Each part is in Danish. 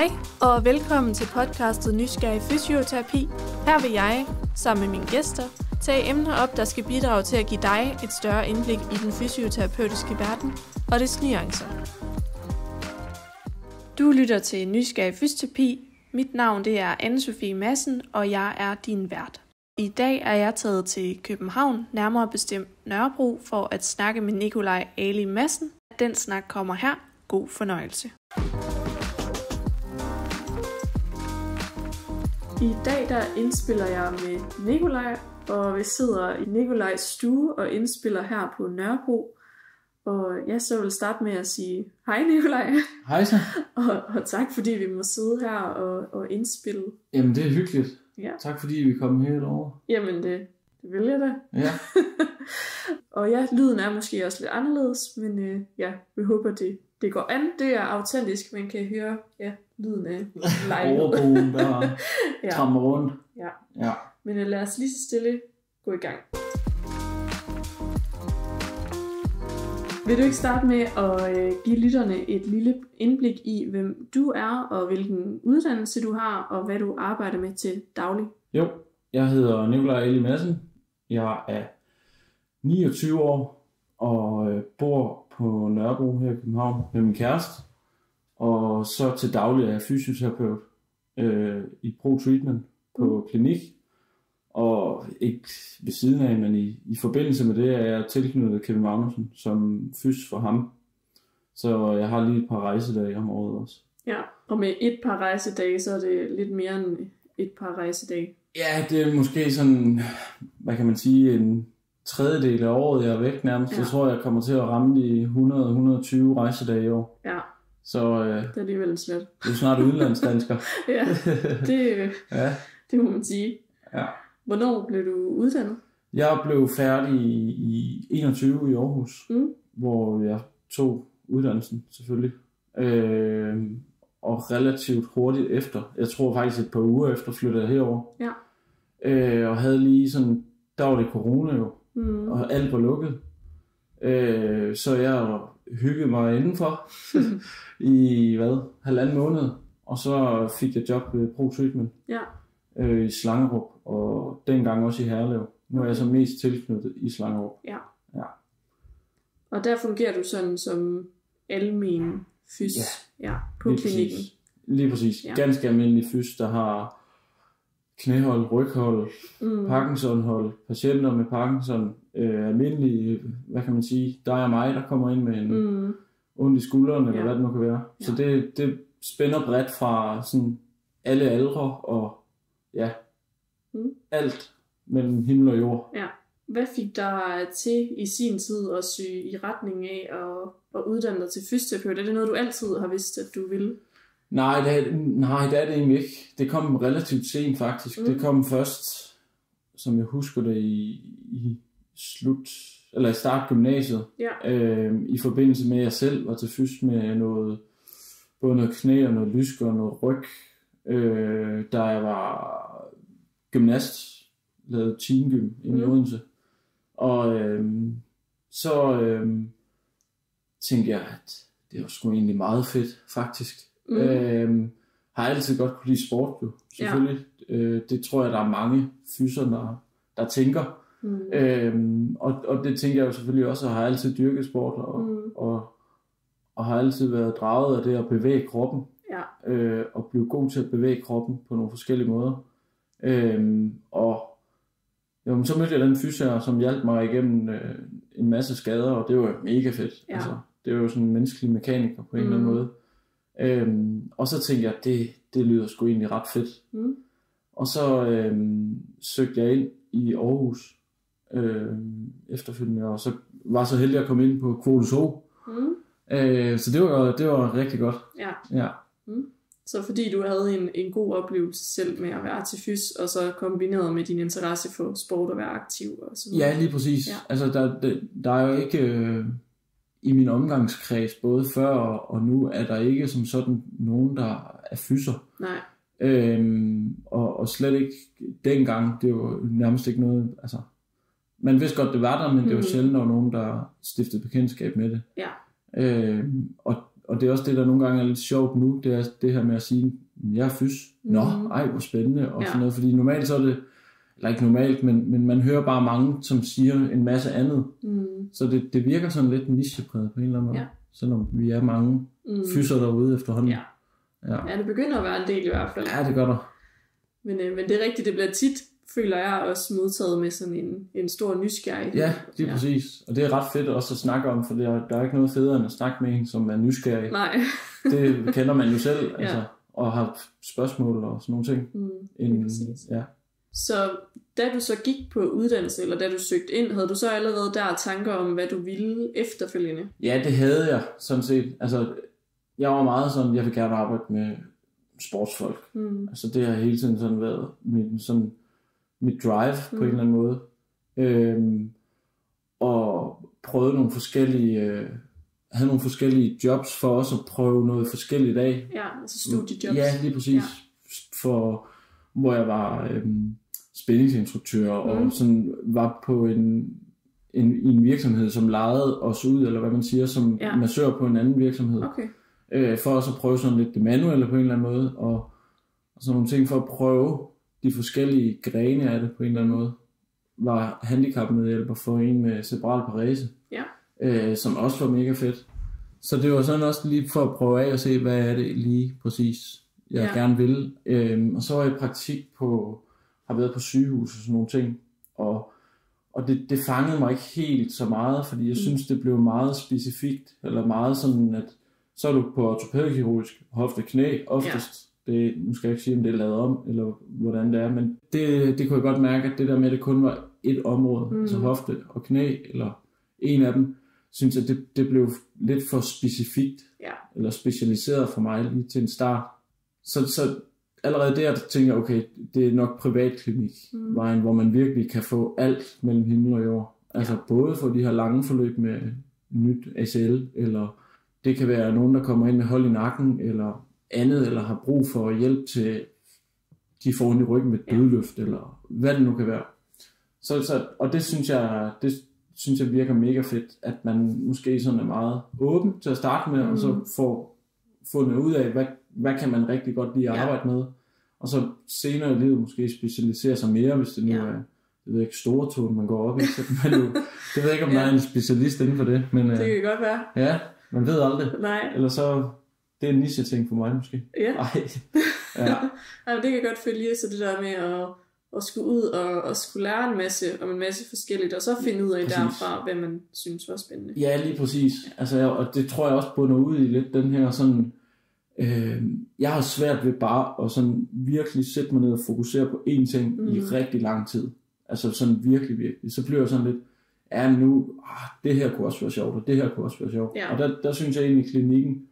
Hej og velkommen til podcastet Nysgerrig Fysioterapi. Her vil jeg, sammen med mine gæster, tage emner op, der skal bidrage til at give dig et større indblik i den fysioterapeutiske verden og dets nuancer. Du lytter til Nysgerrig Fysioterapi. Mit navn det er Anne-Sophie Madsen, og jeg er din vært. I dag er jeg taget til København, nærmere bestemt Nørrebro, for at snakke med Nikolaj Ali Madsen. Den snak kommer her. God fornøjelse. I dag der indspiller jeg med Nikolaj, og vi sidder i Nikolajs stue og indspiller her på Nørrebro. Og jeg så vil starte med at sige hej Nikolaj. Hej så. og tak fordi vi må sidde her og indspille. Jamen det er hyggeligt. Ja. Tak fordi vi kom herover. Jamen det vil jeg da. Ja. Og ja, lyden er måske også lidt anderledes, men ja, vi håber det går an. Det er autentisk, man kan høre lyden af lejlighed. Overboen, der trammer rundt. Ja. Men lad os lige så stille gå i gang. Vil du ikke starte med at give lytterne et lille indblik i, hvem du er, og hvilken uddannelse du har, og hvad du arbejder med til daglig? Jo, jeg hedder Nikolaj Ali Madsen. Jeg er 29 år og bor på Nørrebro her i København med min kæreste. Og så til daglig er jeg fysioterapeut i Pro Treatment på klinik. Og ikke ved siden af, men i forbindelse med det er jeg tilknyttet Kevin Magnussen som fys for ham. Så jeg har lige et par rejsedage om året også. Ja, og med et par rejsedage, så er det lidt mere end et par rejsedage. Ja, det er måske sådan, hvad kan man sige, en tredjedel af året, jeg er væk nærmest. Ja. Jeg tror, jeg kommer til at ramme de 100-120 rejsedage i år. Ja, så, det er alligevel slet. Du er snart udenlandsdansker. Ja, det må man sige. Ja. Hvornår blev du uddannet? Jeg blev færdig i 21 i Aarhus, hvor jeg tog uddannelsen selvfølgelig. Og relativt hurtigt efter, jeg tror faktisk et par uger efter, flyttede jeg herover. Ja. Og havde lige sådan, der var det corona jo, og alt var lukket. Så jeg hyggede mig indenfor i 1,5 måned, og så fik jeg job ved Pro Treatment i Slangerup, og dengang også i Herlev. Nu er jeg så mest tilknyttet i Slangerup. Ja. Og der fungerer du sådan som almen fys på lige klinikken. Præcis. Lige præcis. Ja. Ganske almindelig fys, der har knæhold, ryghold, Parkinsonhold, patienter med Parkinson, almindelige, hvad kan man sige, dig og mig, der kommer ind med en ondt i skulderen, eller hvad det nu kan være. Ja. Så det spænder bredt fra sådan alle aldre, og alt mellem himmel og jord. Ja. Hvad fik dig til i sin tid at søge i retning af at uddanne dig til fysioterapeut? Er det noget, du altid har vidst, at du ville? Nej, det er det egentlig ikke. Det kom relativt sent faktisk. Det kom først, som jeg husker det, i start gymnasiet. Ja. I forbindelse med, at jeg selv var til fys med både noget knæ og noget lysk og noget ryg. Da jeg var gymnast, lavede teamgym inde i Odense. Og så tænkte jeg, at det var sgu egentlig meget fedt, faktisk. Har altid godt kunne lide sport, jo, selvfølgelig. Ja. Det tror jeg, der er mange fyser, der tænker. Og det tænker jeg jo selvfølgelig også, og har altid dyrket sport, og har altid været draget af det at bevæge kroppen. Ja. Og blive god til at bevæge kroppen på nogle forskellige måder. Og så mødte jeg den fysiker, som hjalp mig igennem en masse skader, og det var mega fedt. Ja. Altså, det var jo sådan en menneskelig mekaniker på en eller anden måde. Og så tænkte jeg, at det lyder sgu egentlig ret fedt. Og så søgte jeg ind i Aarhus efterfølgende, og så var så heldig at komme ind på Kvote Zoo. Så det var rigtig godt. Ja. Så fordi du havde en god oplevelse selv med at være til fys, og så kombineret med din interesse for sport og være aktiv og sådan noget. Ja, lige præcis. Ja. Altså der er jo ikke i min omgangskreds, både før og nu, er der ikke som sådan nogen, der er fyser. Nej. Og slet ikke dengang, det var nærmest ikke noget, altså man vidste godt, det var der, men det var sjældent, der var nogen, der stiftede bekendtskab med det. Ja. Og og det er også det, der nogle gange er lidt sjovt nu, det er det her med at sige, jeg er fys. Nå, ej, hvor spændende, og sådan noget, fordi normalt så er det, eller ikke normalt, men man hører bare mange, som siger en masse andet. Så det virker sådan lidt nichepræget på en eller anden måde, selvom vi er mange fyser derude efterhånden. Ja, det begynder at være en del i hvert fald. Ja, det gør der. Men det er rigtigt, det bliver tit, føler jeg, også modtaget med sådan en stor nysgerrighed. Ja, det er præcis. Og det er ret fedt også at snakke om, for der er ikke noget federe end at snakke med en, som er nysgerrig. Nej. Det kender man jo selv, altså, og har spørgsmål og sådan nogle ting. Ja. Så da du så gik på uddannelse, eller da du søgte ind, havde du så allerede der tanker om, hvad du ville efterfølgende? Ja, det havde jeg sådan set. Altså, jeg var meget sådan, jeg vil gerne arbejde med sportsfolk. Altså, det har hele tiden sådan været mit drive på en eller anden måde. Og prøvede nogle forskellige, havde nogle forskellige jobs for os at prøve noget forskelligt af. Ja, altså studiejobs. Ja, lige præcis. Ja. For, hvor jeg var spændingsinstruktør og sådan var på en virksomhed, som lejede os ud, eller hvad man siger, som massør på en anden virksomhed. Okay. For også at prøve sådan lidt det manuelle på en eller anden måde, og sådan nogle ting for at prøve de forskellige grene af det på en eller anden måde. Var handicapmedhjælper for en med cerebral parese, som også var mega fedt. Så det var sådan også lige for at prøve af og se, hvad er det lige præcis, jeg gerne vil. Og så var jeg i praktik har været på sygehus og sådan nogle ting, og det fangede mig ikke helt så meget, fordi jeg synes, det blev meget specifikt, eller meget sådan, at så er du på ortopædkirurgisk hofte knæ oftest. Nu skal jeg ikke sige, om det er lavet om, eller hvordan det er, men det kunne jeg godt mærke, at det der med, at det kun var et område, altså hofte og knæ, eller en af dem, synes jeg, det blev lidt for specifikt, eller specialiseret for mig lige til en start. Så allerede der tænker jeg, okay, det er nok privatklinik, vejen, hvor man virkelig kan få alt mellem himmel og jord. Altså både for de her lange forløb med nyt ACL, eller det kan være nogen, der kommer ind med hold i nakken, eller andet, eller har brug for hjælp til, de får ondt i ryggen med dødløft, eller hvad det nu kan være. Og det synes jeg virker mega fedt, at man måske sådan er meget åben til at starte med, og så får fundet ud af, hvad kan man rigtig godt lide at arbejde med, og så senere i livet måske specialisere sig mere, hvis det nu er, jeg ved ikke, store tone, man går op i, så man jo, det ved jeg ikke, om der er en specialist inden for det, men det kan godt være. Ja, man ved aldrig. Nej. Eller så, det er en niche-ting for mig måske. Ja. Ja. Altså, det kan godt følge, så det der med at skulle ud og skulle lære en masse om en masse forskelligt, og så finde ud af derfra, hvad man synes var spændende. Ja, lige præcis. Altså, og det tror jeg også bunder ud i lidt den her sådan, jeg har svært ved bare at sådan virkelig sætte mig ned og fokusere på én ting i rigtig lang tid. Altså sådan virkelig. Så bliver jeg sådan lidt, det her kunne også være sjovt, og det her kunne også være sjovt. Ja. Og der synes jeg egentlig, klinikken,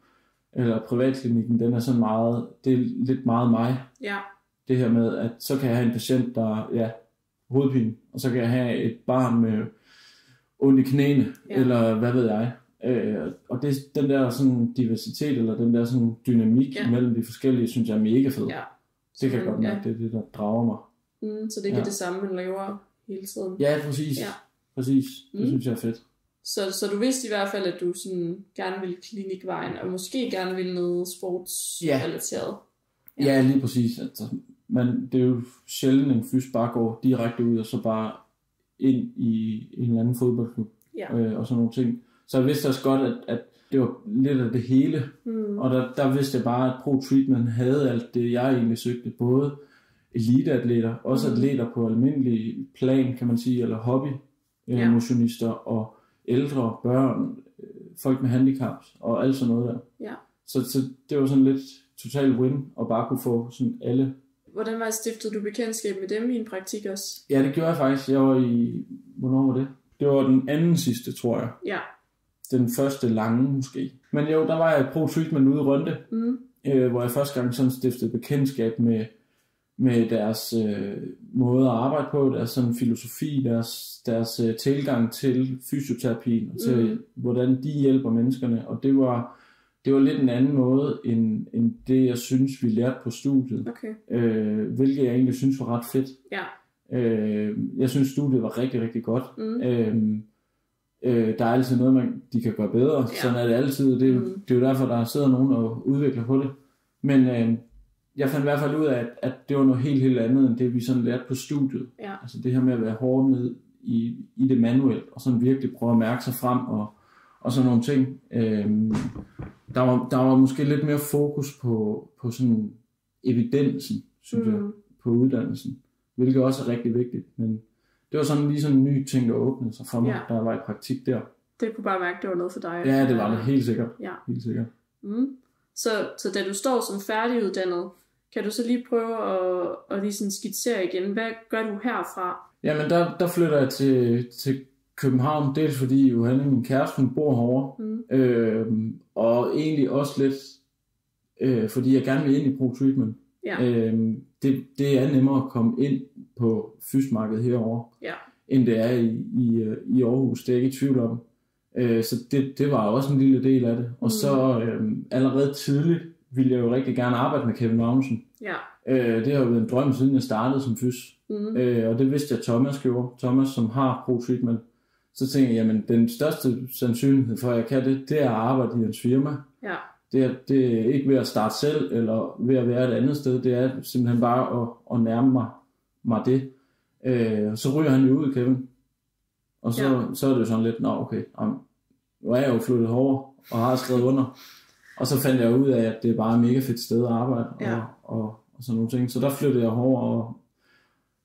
eller privatklinikken, den er sådan meget, det er lidt meget mig. Ja. Det her med, at så kan jeg have en patient, der hovedpine, og så kan jeg have et barn med ondt i knæene, eller hvad ved jeg. Og det, den der sådan diversitet, eller den der sådan dynamik mellem de forskellige, synes jeg er mega fed. Ja. Det kan jeg godt mærke, det er det, der drager mig. Så det er ikke det samme, man laver hele tiden. Ja, præcis. Ja. Præcis. Det synes jeg er fedt. Så du vidste i hvert fald, at du sådan gerne ville klinikvejen, og måske gerne ville noget sportsrelateret. Ja, lige præcis. Altså, det er jo sjældent en fys bare går direkte ud, og så bare ind i en eller anden fodboldklub, og sådan nogle ting. Så jeg vidste også godt, at det var lidt af det hele, og der vidste jeg bare, at Pro Treatment havde alt det, jeg egentlig søgte, både eliteatleter, også atleter på almindelig plan, kan man sige, eller hobby, motionister og ældre, børn, folk med handicaps og alt sådan noget der. Ja. Så det var sådan lidt total win at bare kunne få sådan alle. Hvordan var stiftede du bekendtskab med dem i en praktik også? Ja, det gjorde jeg faktisk. Jeg var hvornår var det? Det var den anden sidste, tror jeg. Ja. Den første lange måske. Men jo, der var jeg Pro Treatment ude i Rønde, hvor jeg første gang sådan stiftede bekendtskab med deres måde at arbejde på, deres sådan filosofi, deres tilgang til fysioterapien, og til hvordan de hjælper menneskerne, og det var lidt en anden måde, end det, jeg synes, vi lærte på studiet. Okay. Hvilket jeg egentlig synes var ret fedt. Ja. Jeg synes, studiet var rigtig, rigtig godt. Der er altid noget, de kan gøre bedre. Sådan er det altid. Det er jo derfor, der sidder nogen og udvikler på det. Men jeg fandt i hvert fald ud af, at det var noget helt andet, end det vi sådan lærte på studiet. Ja. Altså det her med at være hård ned i det manuelt, og sådan virkelig prøve at mærke sig frem, og sådan nogle ting. Der var måske lidt mere fokus på sådan evidensen, synes jeg, på uddannelsen. Hvilket også er rigtig vigtigt. Men det var sådan lige sådan en ny ting, der åbnede sig for mig, da jeg var i praktik der. Det kunne bare mærke, det var noget for dig. Ja, det var det. Helt sikkert. Ja. Helt sikkert. Så da du står som færdiguddannet, kan du så lige prøve at lige sådan skitsere igen, hvad gør du herfra? Jamen, der flytter jeg til København, dels fordi Johanne, min kæreste, hun bor herovre, og egentlig også lidt, fordi jeg gerne vil ind i ProTreatment. Ja. Det er nemmere at komme ind på fysmarkedet herovre, end det er i Aarhus, det er jeg ikke i tvivl om. Så det var også en lille del af det. Og så allerede tidligt ville jeg jo rigtig gerne arbejde med Kevin Magnussen. Ja. Det har jo været en drøm, siden jeg startede som fys. Og det vidste jeg, Thomas gjorde. Thomas, som har ProTreatment. Så tænkte jeg, jamen den største sandsynlighed for, at jeg kan det er at arbejde i hans firma. Ja. Det er ikke ved at starte selv, eller ved at være et andet sted. Det er simpelthen bare at nærme mig det. Så ryger han jo ud, Kevin. Og så er det jo sådan lidt, okay, nu er jeg jo flyttet herover og har skrevet under. Og så fandt jeg ud af, at det er bare et mega fedt sted at arbejde, og sådan nogle ting. Så der flyttede jeg herover og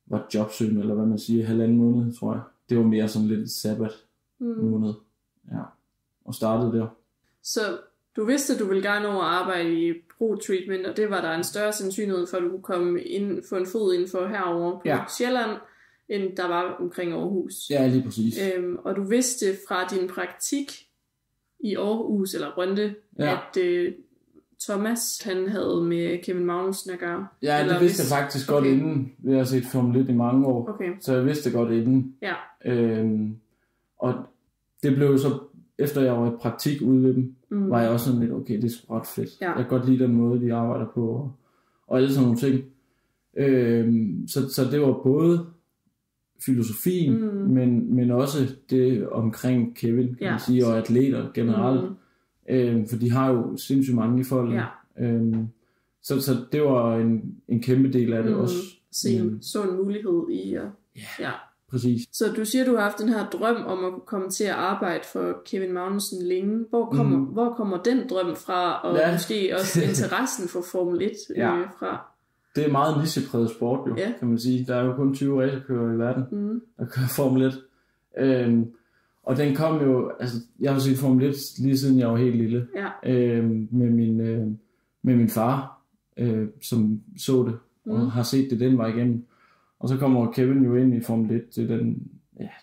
var jobsøgende, eller hvad man siger, 1,5 måned, tror jeg. Det var mere sådan lidt et sabbat måned. Ja, og startede der. Så du vidste, at du ville gerne over at arbejde i ProTreatment, og det var der en større sandsynlighed for, at du kunne komme ind, få en fod indenfor herovre på Sjælland, end der var omkring Aarhus. Ja, lige præcis. Og du vidste fra din praktik i Aarhus, eller Brønde, at Thomas, han havde med Kevin Magnussen at gøre. Ja, det vidste jeg faktisk godt inden. Vi har set Formel 1 i mange år. Okay. Så jeg vidste godt inden. Ja. Og det blev så, efter jeg var i praktik ude ved dem, var jeg også sådan lidt, okay, det er sgu ret fedt. Ja. Jeg kan godt lide den måde, de arbejder på, og alle sådan nogle ting. Så det var både filosofien, men også det omkring Kevin, kan man sige, og atleter generelt. For de har jo sindssygt mange i folden. Ja. Så det var en kæmpe del af det også. Så en mulighed i at... Ja, præcis. Så du siger, du har haft den her drøm om at komme til at arbejde for Kevin Magnussen længe. Hvor kommer den drøm fra, og måske også interessen for Formel 1 fra? Det er meget nichepræget sport jo, kan man sige. Der er jo kun 20 racerkørere i verden, der kører Formel 1. Og den kom jo, altså jeg har set Formel 1 lige siden jeg var helt lille, med min far, som så det, og har set det den vej igennem. Og så kommer Kevin jo ind i Formel 1 til den,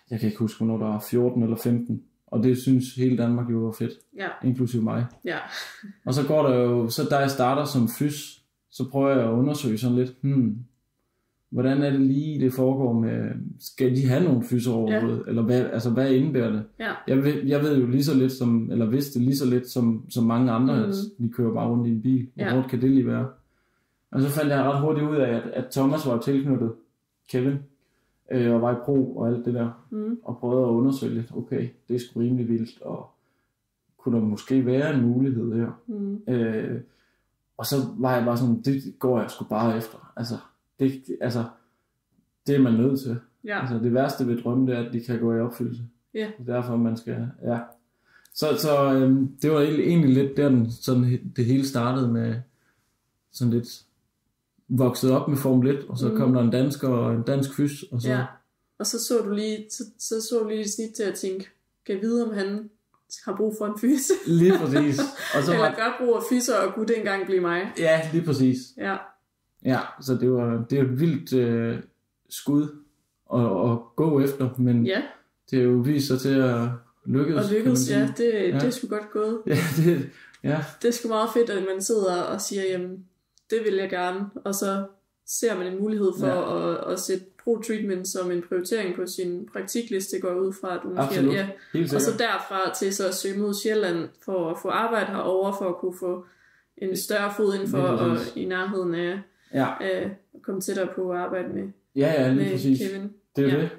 jeg kan ikke huske, hvornår der var 14 eller 15. Og det synes hele Danmark jo var fedt, inklusive mig. Ja. Og så går der jo, så da jeg starter som fys, så prøver jeg at undersøge sådan lidt, hvordan er det lige, det foregår med, skal de have nogle fyser overhovedet, eller hvad indebærer det? Ja. Jeg ved jo lige så lidt som, eller vidste lige så lidt som mange andre, at de kører bare rundt i en bil. Hvor hårdt kan det lige være? Og så fandt jeg ret hurtigt ud af, at Thomas var tilknyttet Kevin, og var i pro og alt det der, og prøvede at undersøge lidt, okay, det er sgu rimelig vildt, og kunne der måske være en mulighed her? Og så var jeg bare sådan, det går jeg sgu bare efter. Det er man nødt til. Ja. Altså, det værste ved drømme, det er, at de kan gå i opfyldelse. Ja. Det er derfor, man skal... Ja. Så det var egentlig lidt der, sådan det hele startede med sådan lidt vokset op med Formel 1, og så kom der en dansker og en dansk fys, og så... Ja. Og så du lige et snit til at tænke, kan jeg vide, om han har brug for en fys? Lige præcis. Og så eller gør brug af fyser, og kunne det engang blive mig? Ja, lige præcis. Ja. Ja, så det er et vildt skud at gå efter, men det er jo vist sig til at lykkes. Og lykkes, det er sgu godt gået. Det er sgu meget fedt, at man sidder og siger, jamen, det vil jeg gerne, og så ser man en mulighed for at sætte ProTreatment som en prioritering på sin praktikliste, går ud fra, at du måske, og så derfra til så at søge mod Sjælland for at få arbejde herovre, for at kunne få en større fod indenfor, og i nærheden af at komme tættere på at arbejde med, lige præcis. Kevin. Det er det.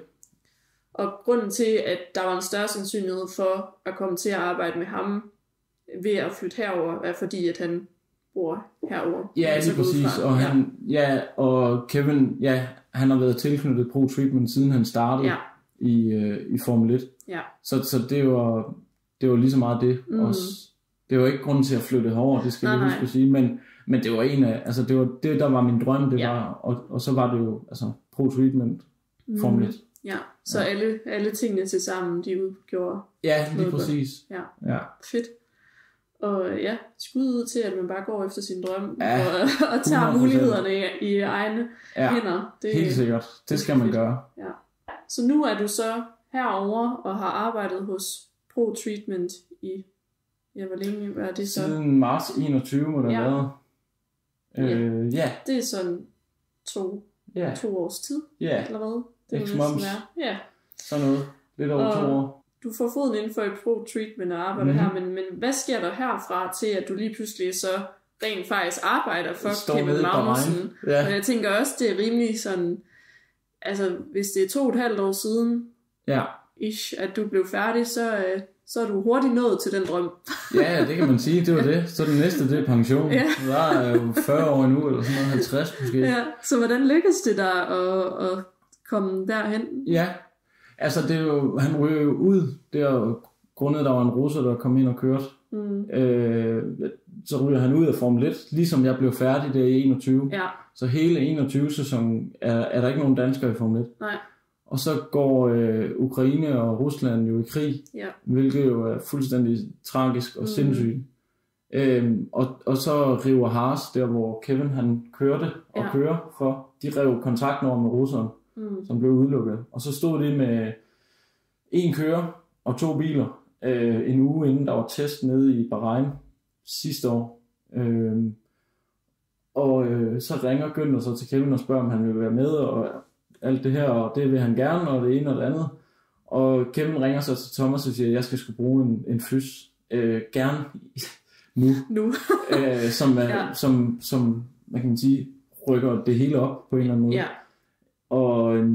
Og grunden til, at der var en større sandsynlighed for at komme til at arbejde med ham ved at flytte herover, er fordi, at han bor herover. Ja, lige præcis. Og Kevin, han har været tilknyttet Pro Treatment, siden han startede i Formel 1. Ja. Så det var lige så meget det. Også, det var ikke grund til at flytte herover, det skal vi huske at sige, men det var en af, altså det var det, der var min drøm, det var, og så var det jo, altså Pro Treatment, Formel 1. Ja, så alle tingene til sammen, de udgjorde. Ja, lige præcis. Ja, fedt. Og skud ud til, at man bare går efter sin drøm, og tager 100%. Mulighederne i egne hænder. Det, helt sikkert. Det skal man gøre. Ja. Så nu er du så herover og har arbejdet hos Pro Treatment i, hvor længe var det så? Siden marts 21 må det have været. Det er sådan 2 års tid, eller hvad? Det er næsten være. Sådan noget. Lidt over 2 år. Du får foden inden for et Pro Treatment og arbejder her, men hvad sker der herfra til, at du lige pludselig så rent faktisk arbejder for Kevin Magnussen? Og jeg tænker også, det er rimelig sådan, altså hvis det er 2,5 år siden, at du blev færdig, så er du hurtigt nået til den drøm. Ja, det kan man sige, det var det. Så det næste, det er pension. Der er jo 40 år nu, eller sådan noget, 50 måske. Ja, så hvordan lykkedes det dig at komme derhen? Ja, altså det er jo, han ryger jo ud, der grundet der var en russer, der kom ind og kørte. Så ryger han ud af Formel 1, ligesom jeg blev færdig der i 21. Ja. Så hele 21 sæson er der ikke nogen danskere i Formel 1. Nej. Og så går Ukraine og Rusland jo i krig, hvilket jo er fuldstændig tragisk og sindssygt. Og så river Haas, der hvor Kevin han kørte og kører for, de rev kontrakten over med russeren, som blev udelukket. Og så stod de med 1 kører og 2 biler en uge inden der var test nede i Bahrain sidste år. Så ringer Günther så til Kevin og spørger, om han vil være med, og alt det her, og det vil han gerne, og det ene og det andet. Og Kevin ringer så til Thomas og siger, at jeg skal bruge en fys. Gerne nu. Som man kan sige, rykker det hele op på en eller anden måde. Ja. Og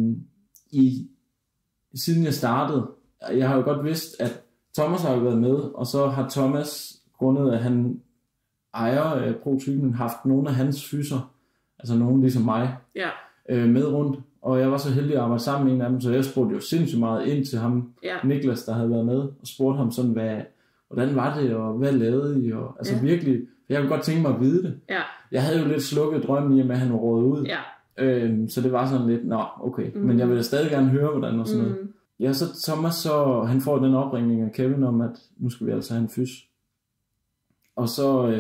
siden jeg startede, jeg har jo godt vidst, at Thomas har jo været med, og så har Thomas, grundet at han ejer Pro Treatment, haft nogle af hans fyser, altså nogen ligesom mig, med rundt. Og jeg var så heldig at arbejde sammen med en af dem, så jeg spurgte jo sindssygt meget ind til ham, Niklas, der havde været med, og spurgte ham sådan, hvordan var det, og hvad lavede I? Og, altså virkelig, jeg kunne godt tænke mig at vide det. Ja. Jeg havde jo lidt slukket drømmen i, at han var rådet ud. Ja. Så det var sådan lidt, okay. Men jeg ville stadig gerne høre, hvordan og sådan noget. Ja, så Thomas, han får den opringning af Kevin om, at nu skal vi altså have en fys. Og så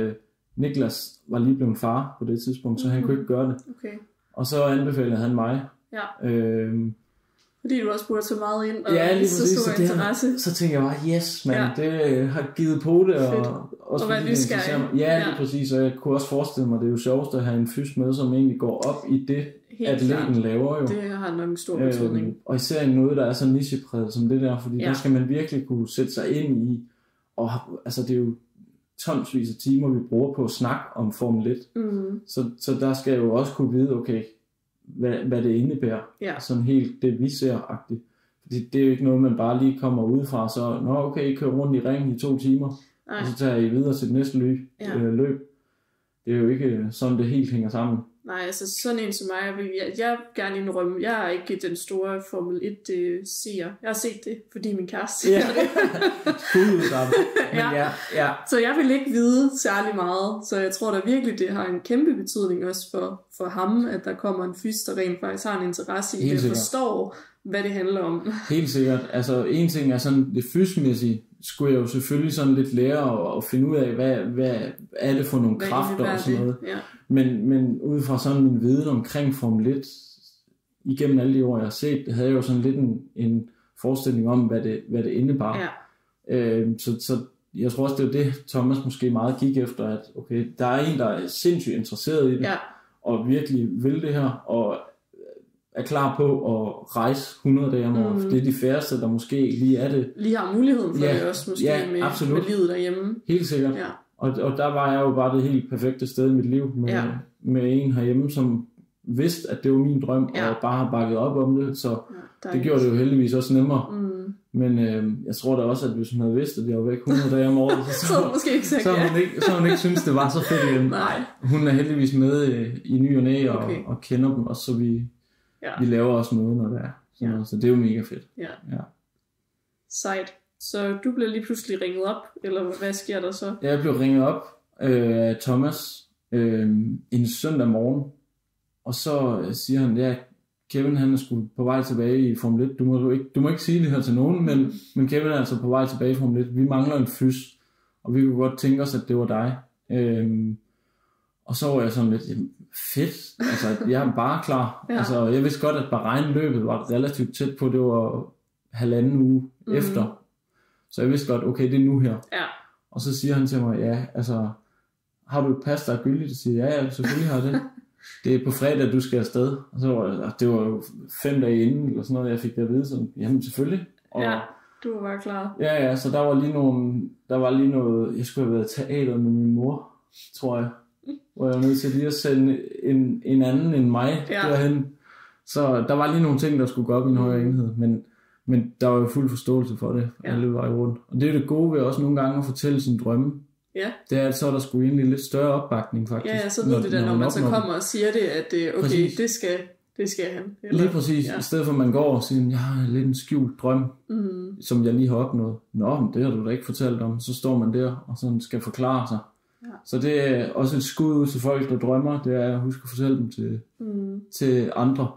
Niklas var lige blevet far på det tidspunkt, så han kunne ikke gøre det. Okay. Og så anbefalede han mig. Ja. Fordi du også burde så meget ind, og lige så stor interesse. Så tænkte jeg bare, yes, man, det har givet på det. Og hvad nysgerrig. Ja, lige præcis, og jeg kunne også forestille mig, det er jo sjovest at have en fys med, som egentlig går op i det, atleten laver jo. Det har nok en stor betydning. Og især noget, der er så nichepræget som det der, fordi der skal man virkelig kunne sætte sig ind i, og altså det er jo tonsvis af timer, vi bruger på at snakke om Formel 1. Så der skal jo også kunne vide, okay, hvad det indebærer. Sådan helt det vi ser-agtigt. Fordi det er jo ikke noget, man bare lige kommer ud fra, så okay, I kører rundt i ringen i 2 timer, og så tager I videre til det næste løb. Det er jo ikke sådan, det helt hænger sammen. Nej, altså sådan en som mig, jeg vil gerne indrømme, jeg er ikke den store Formel 1-seer. Jeg har set det, fordi min kæreste ser det. Så jeg vil ikke vide særlig meget, så jeg tror da virkelig, det har en kæmpe betydning også for ham, at der kommer en fys, der rent faktisk har en interesse i det, og forstår, hvad det handler om. Helt sikkert. Altså en ting er sådan det fysmæssige, skulle jeg jo selvfølgelig sådan lidt lære og finde ud af, hvad er det for nogle kræfter og sådan noget. Ja. Men ud fra sådan min viden omkring Formel 1, igennem alle de år, jeg har set, havde jeg jo sådan lidt en forestilling om, hvad det indebar. Ja. Så jeg tror også, det er det, Thomas måske meget gik efter, at okay, der er en, der er sindssygt interesseret i det, og virkelig vil det her, og er klar på at rejse 100 dage om året. Det er de færreste, der måske lige er det. Lige har muligheden for det også, måske med livet derhjemme. Helt sikkert. Ja. Og der var jeg jo bare det helt perfekte sted i mit liv, med en herhjemme, som vidst, at det var min drøm, og bare har bakket op om det, så det gjorde det jo heldigvis også nemmere. Men jeg tror da også, at hvis hun havde vidst, at jeg var væk 100 dage om året, så havde hun ikke synes det var så fedt igen. Nej. Hun er heldigvis med i ny og næ, og kender dem, og så vi laver også noget, når det er. Så det er jo mega fedt. Ja. Sejt. Så du bliver lige pludselig ringet op, eller hvad sker der så? Jeg blev ringet op af Thomas en søndag morgen, og så siger han, Kevin han er sgu på vej tilbage i Formel 1. Du må ikke sige det her til nogen, men Kevin er altså på vej tilbage i Formel 1. Vi mangler en fys, og vi kunne godt tænke os, at det var dig. Og så var jeg sådan lidt, fedt, altså jeg er bare klar. Altså, jeg vidste godt, at Bahrain-løbet var relativt tæt på, det var 1,5 uge efter. Så jeg vidste godt, okay, det er nu her. Ja. Og så siger han til mig, altså, har du et pas, der er gyldigt? Og siger, ja, selvfølgelig har jeg det. Det er på fredag, du skal afsted. Og så var det var jo 5 dage inden, eller sådan noget, jeg fik det at vide. Sådan, jamen selvfølgelig. Og, du var bare klar. Ja, så der var lige noget, jeg skulle have været i teateret med min mor, tror jeg. Hvor jeg var nødt til lige at sende en anden end mig derhen. Så der var lige nogle ting, der skulle gå op i en højere enhed. Men der var jo fuld forståelse for det, alle veje rundt. Og det er det gode ved også nogle gange at fortælle sin drømme. Ja. Det er, at så er der sgu egentlig lidt større opbakning, faktisk. Ja, så ved det da, når man så kommer og siger det, at okay, det skal han. Eller? Lige præcis. I stedet for at man går og siger, jeg har lidt en skjult drøm, som jeg lige har opnået. Nå, men det har du da ikke fortalt om. Så står man der, og sådan skal forklare sig. Ja. Så det er også et skud ud til folk, der drømmer. Det er at huske at fortælle dem til andre.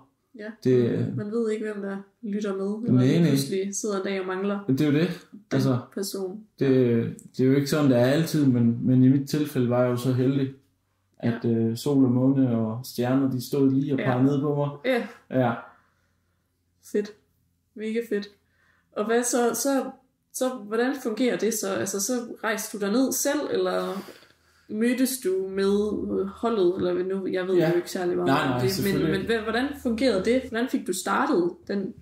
Ja, man ved ikke, hvem der lytter med, eller pludselig sidder en dag og mangler. Det er jo det. Altså, person. Det er jo ikke sådan, det er altid, men i mit tilfælde var jeg jo så heldig, at sol og måne og stjerner, de stod lige og pegede ned på mig. Ja. Fedt. Mega fedt. Og hvad så hvordan fungerer det så? Altså, så rejste du derned selv, eller mødtes du med holdet, eller nu, jeg ved jo ikke særlig meget om det, men hvordan fungerede det? Hvordan fik du startet den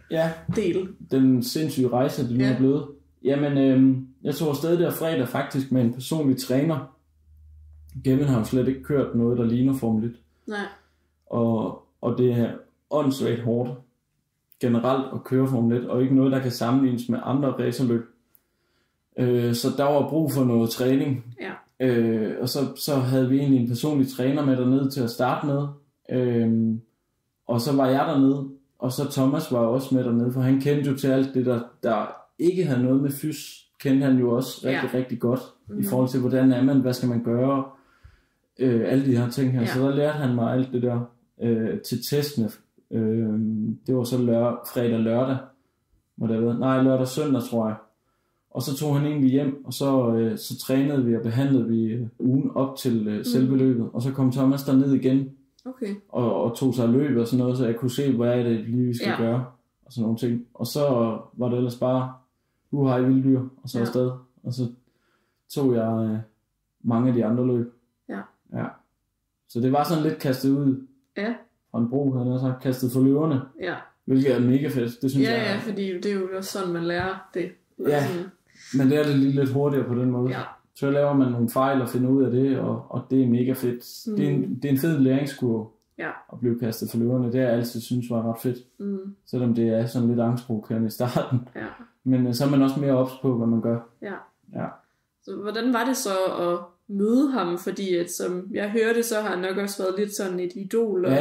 del? Den sindssyge rejse, det nu er blevet. Jamen, jeg tog afsted der fredag faktisk med en personlig træner. Kevin har jo slet ikke kørt noget, der ligner Formel 1. Nej. Og det er åndssvagt hårdt generelt at køre Formel 1, og ikke noget, der kan sammenlignes med andre racerløb. Så der var brug for noget træning. Ja. Og så havde vi egentlig en personlig træner med dernede til at starte med. Og så var jeg dernede, og så Thomas var også med dernede, for han kendte jo til alt det, der ikke havde noget med fys, kendte han jo også rigtig, rigtig godt, i forhold til, hvordan er man, hvad skal man gøre, alle de her ting her. Så der lærte han mig alt det der til testene. Det var så fredag lørdag, må det have været. Nej, lørdag søndag, tror jeg. Og så tog han egentlig hjem, og så trænede vi og behandlede vi ugen op til selve løbet. Og så kom Thomas derned igen, og tog sig løb og sådan noget, så jeg kunne se, hvad er det lige vi skal gøre, og sådan nogle ting. Og så var det ellers bare, hej vilddyr, og så afsted. Og så tog jeg mange af de andre løb. Ja. Så det var sådan lidt kastet ud fra en bro, havde jeg sagt, kastet for løverne. Ja. Hvilket er mega fedt, det synes jeg. Ja, fordi det er jo også sådan, man lærer det. Ja, men det er det lige lidt hurtigere på den måde. Ja. Så laver man nogle fejl og finder ud af det, og det er mega fedt. Det er en fed læringskurve at blive kastet for løverne. Det har jeg altid synes var ret fedt. Selvom det er sådan lidt angstprovokerende i starten. Ja. Men så er man også mere ops på, hvad man gør. Ja. Så hvordan var det så at møde ham? Fordi at, som jeg hørte, så har han nok også været lidt sådan et idol og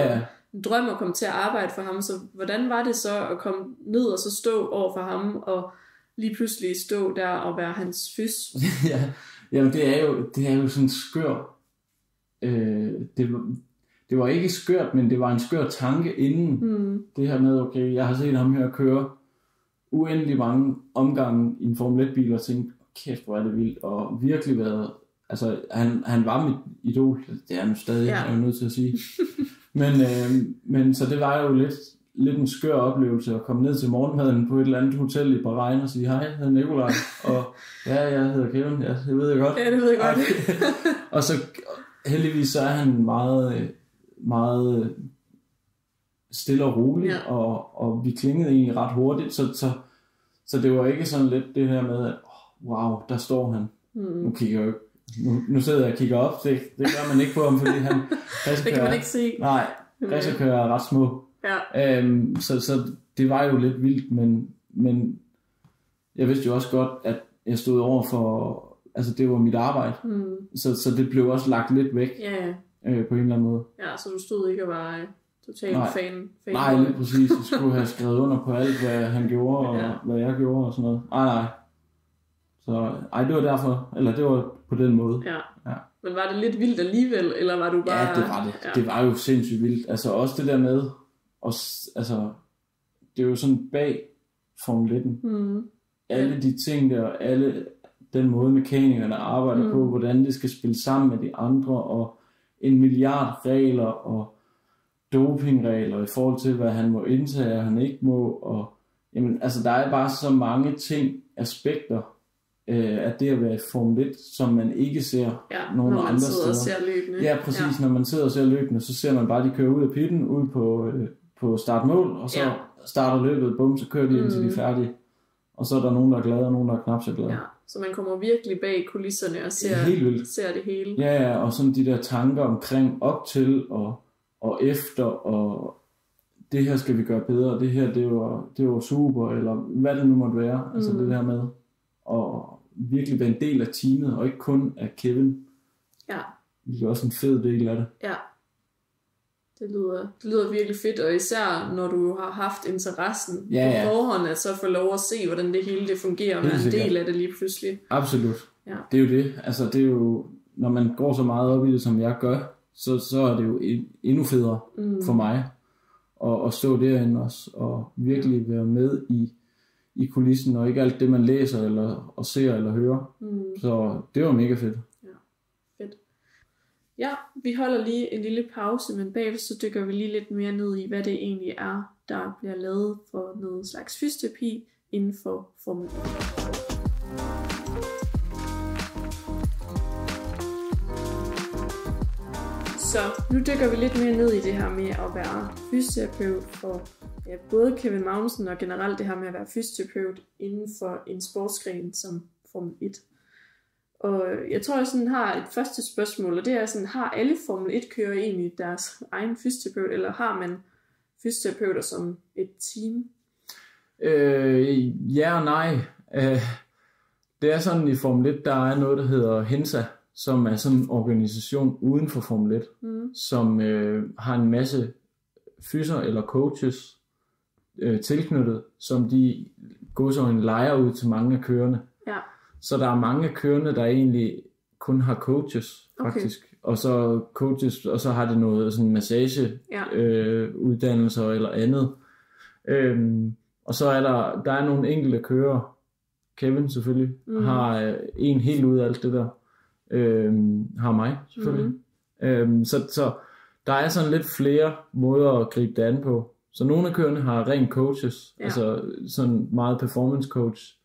en drøm at komme til at arbejde for ham. Så hvordan var det så at komme ned og så stå over for ham og lige pludselig stå der og være hans fys? Jamen det er jo sådan skør. Det var ikke skørt, men det var en skør tanke inden. Det her med, okay, jeg har set ham her køre uendelig mange omgange i en Formel 1-bil og tænkt, kæft hvor er det vildt, og virkelig været, altså han var mit idol, det er han stadig, jeg er jo nødt til at sige. Men så det var jo lidt en skør oplevelse at komme ned til morgenmaden på et eller andet hotel i Bahrain og sige, hej, jeg hedder Nikolaj, og jeg hedder Kevin, det ved jeg godt. Ja, det ved jeg godt. Og så heldigvis så er han meget, meget stille og rolig, og vi klingede egentlig ret hurtigt, så det var ikke sådan lidt det her med, at wow, der står han. Nu kigger jeg nu sidder jeg og kigger op, det gør man ikke på ham, fordi han det kan man ikke se. Nej, Racerkører er ret små. Ja. Så det var jo lidt vildt, men jeg vidste jo også godt, at jeg stod over for, altså det var mit arbejde, så det blev også lagt lidt væk på en eller anden måde. Ja, så du stod ikke og var totalt fan? Nej, lige præcis. Jeg skulle have skrevet under på alt, hvad han gjorde, og hvad jeg gjorde og sådan noget. Nej. Så det var derfor, eller det var på den måde. Ja. Men var det lidt vildt alligevel, eller var du bare... Ja, det var det. Ja. Det var jo sindssygt vildt. Altså også det der med, altså det er jo sådan bag Formel 1'en. Alle de ting der, alle den måde mekanikerne arbejder på, hvordan det skal spille sammen med de andre, og 1 milliard regler, og dopingregler i forhold til, hvad han må indtage, og han ikke må, og jamen, altså der er bare så mange aspekter af det at være i Formel 1, som man ikke ser nogen andre steder. Når man sidder og ser løbende. Ja, præcis. Når man sidder og ser løbende, så ser man bare, de kører ud af pitten, ud på startmål, og så starter løbet, bum, så kører de indtil de er færdige. Og så er der nogen, der er glade, og nogen, der er knap så glade. Ja, så man kommer virkelig bag kulisserne og ser det hele. Ja, og sådan de der tanker omkring op til og efter, og det her skal vi gøre bedre, det her, det var super, eller hvad det nu måtte være. Altså det der med at virkelig være en del af teamet, og ikke kun af Kevin. Ja. Det er også en fed del af det. Ja. Det lyder virkelig fedt, og især når du har haft interessen på forhånd, at så få lov at se, hvordan det hele det fungerer, og være en del af det lige pludselig. Absolut. Ja. Det er jo det. Altså det er jo, når man går så meget op i det, som jeg gør, så er det jo endnu federe for mig at stå derinde også, og virkelig være med i kulissen, og ikke alt det, man læser, eller og ser, eller hører. Så det var mega fedt. Ja, vi holder lige en lille pause, men bagefter så dykker vi lige lidt mere ned i, hvad det egentlig er, der bliver lavet for noget slags fysioterapi inden for Formel 1. Så nu dykker vi lidt mere ned i det her med at være fysioterapeut for både Kevin Magnussen og generelt det her med at være fysioterapeut inden for en sportsgren som Formel 1. Og jeg tror, jeg sådan har et første spørgsmål, og det er sådan, har alle Formel 1-kører egentlig deres egen fysioterapeut, eller har man fysioterapeuter som et team? Ja og nej. Det er sådan i Formel 1, der er noget, der hedder HINSA, som er sådan en organisation uden for Formel 1, som har en masse fyser eller coaches tilknyttet, som de går så en lejer ud til mange af kørerne. Ja. Så der er mange af kørerne, der egentlig kun har coaches, faktisk. Og så coaches, og så har det noget sådan massage uddannelser eller andet. Og så er der er nogle enkelte kører, Kevin selvfølgelig, har en helt ud af alt det der. Har mig selvfølgelig. Så der er sådan lidt flere måder at gribe det an på. Så nogle af kørerne har ren coaches, altså sådan meget performance coach.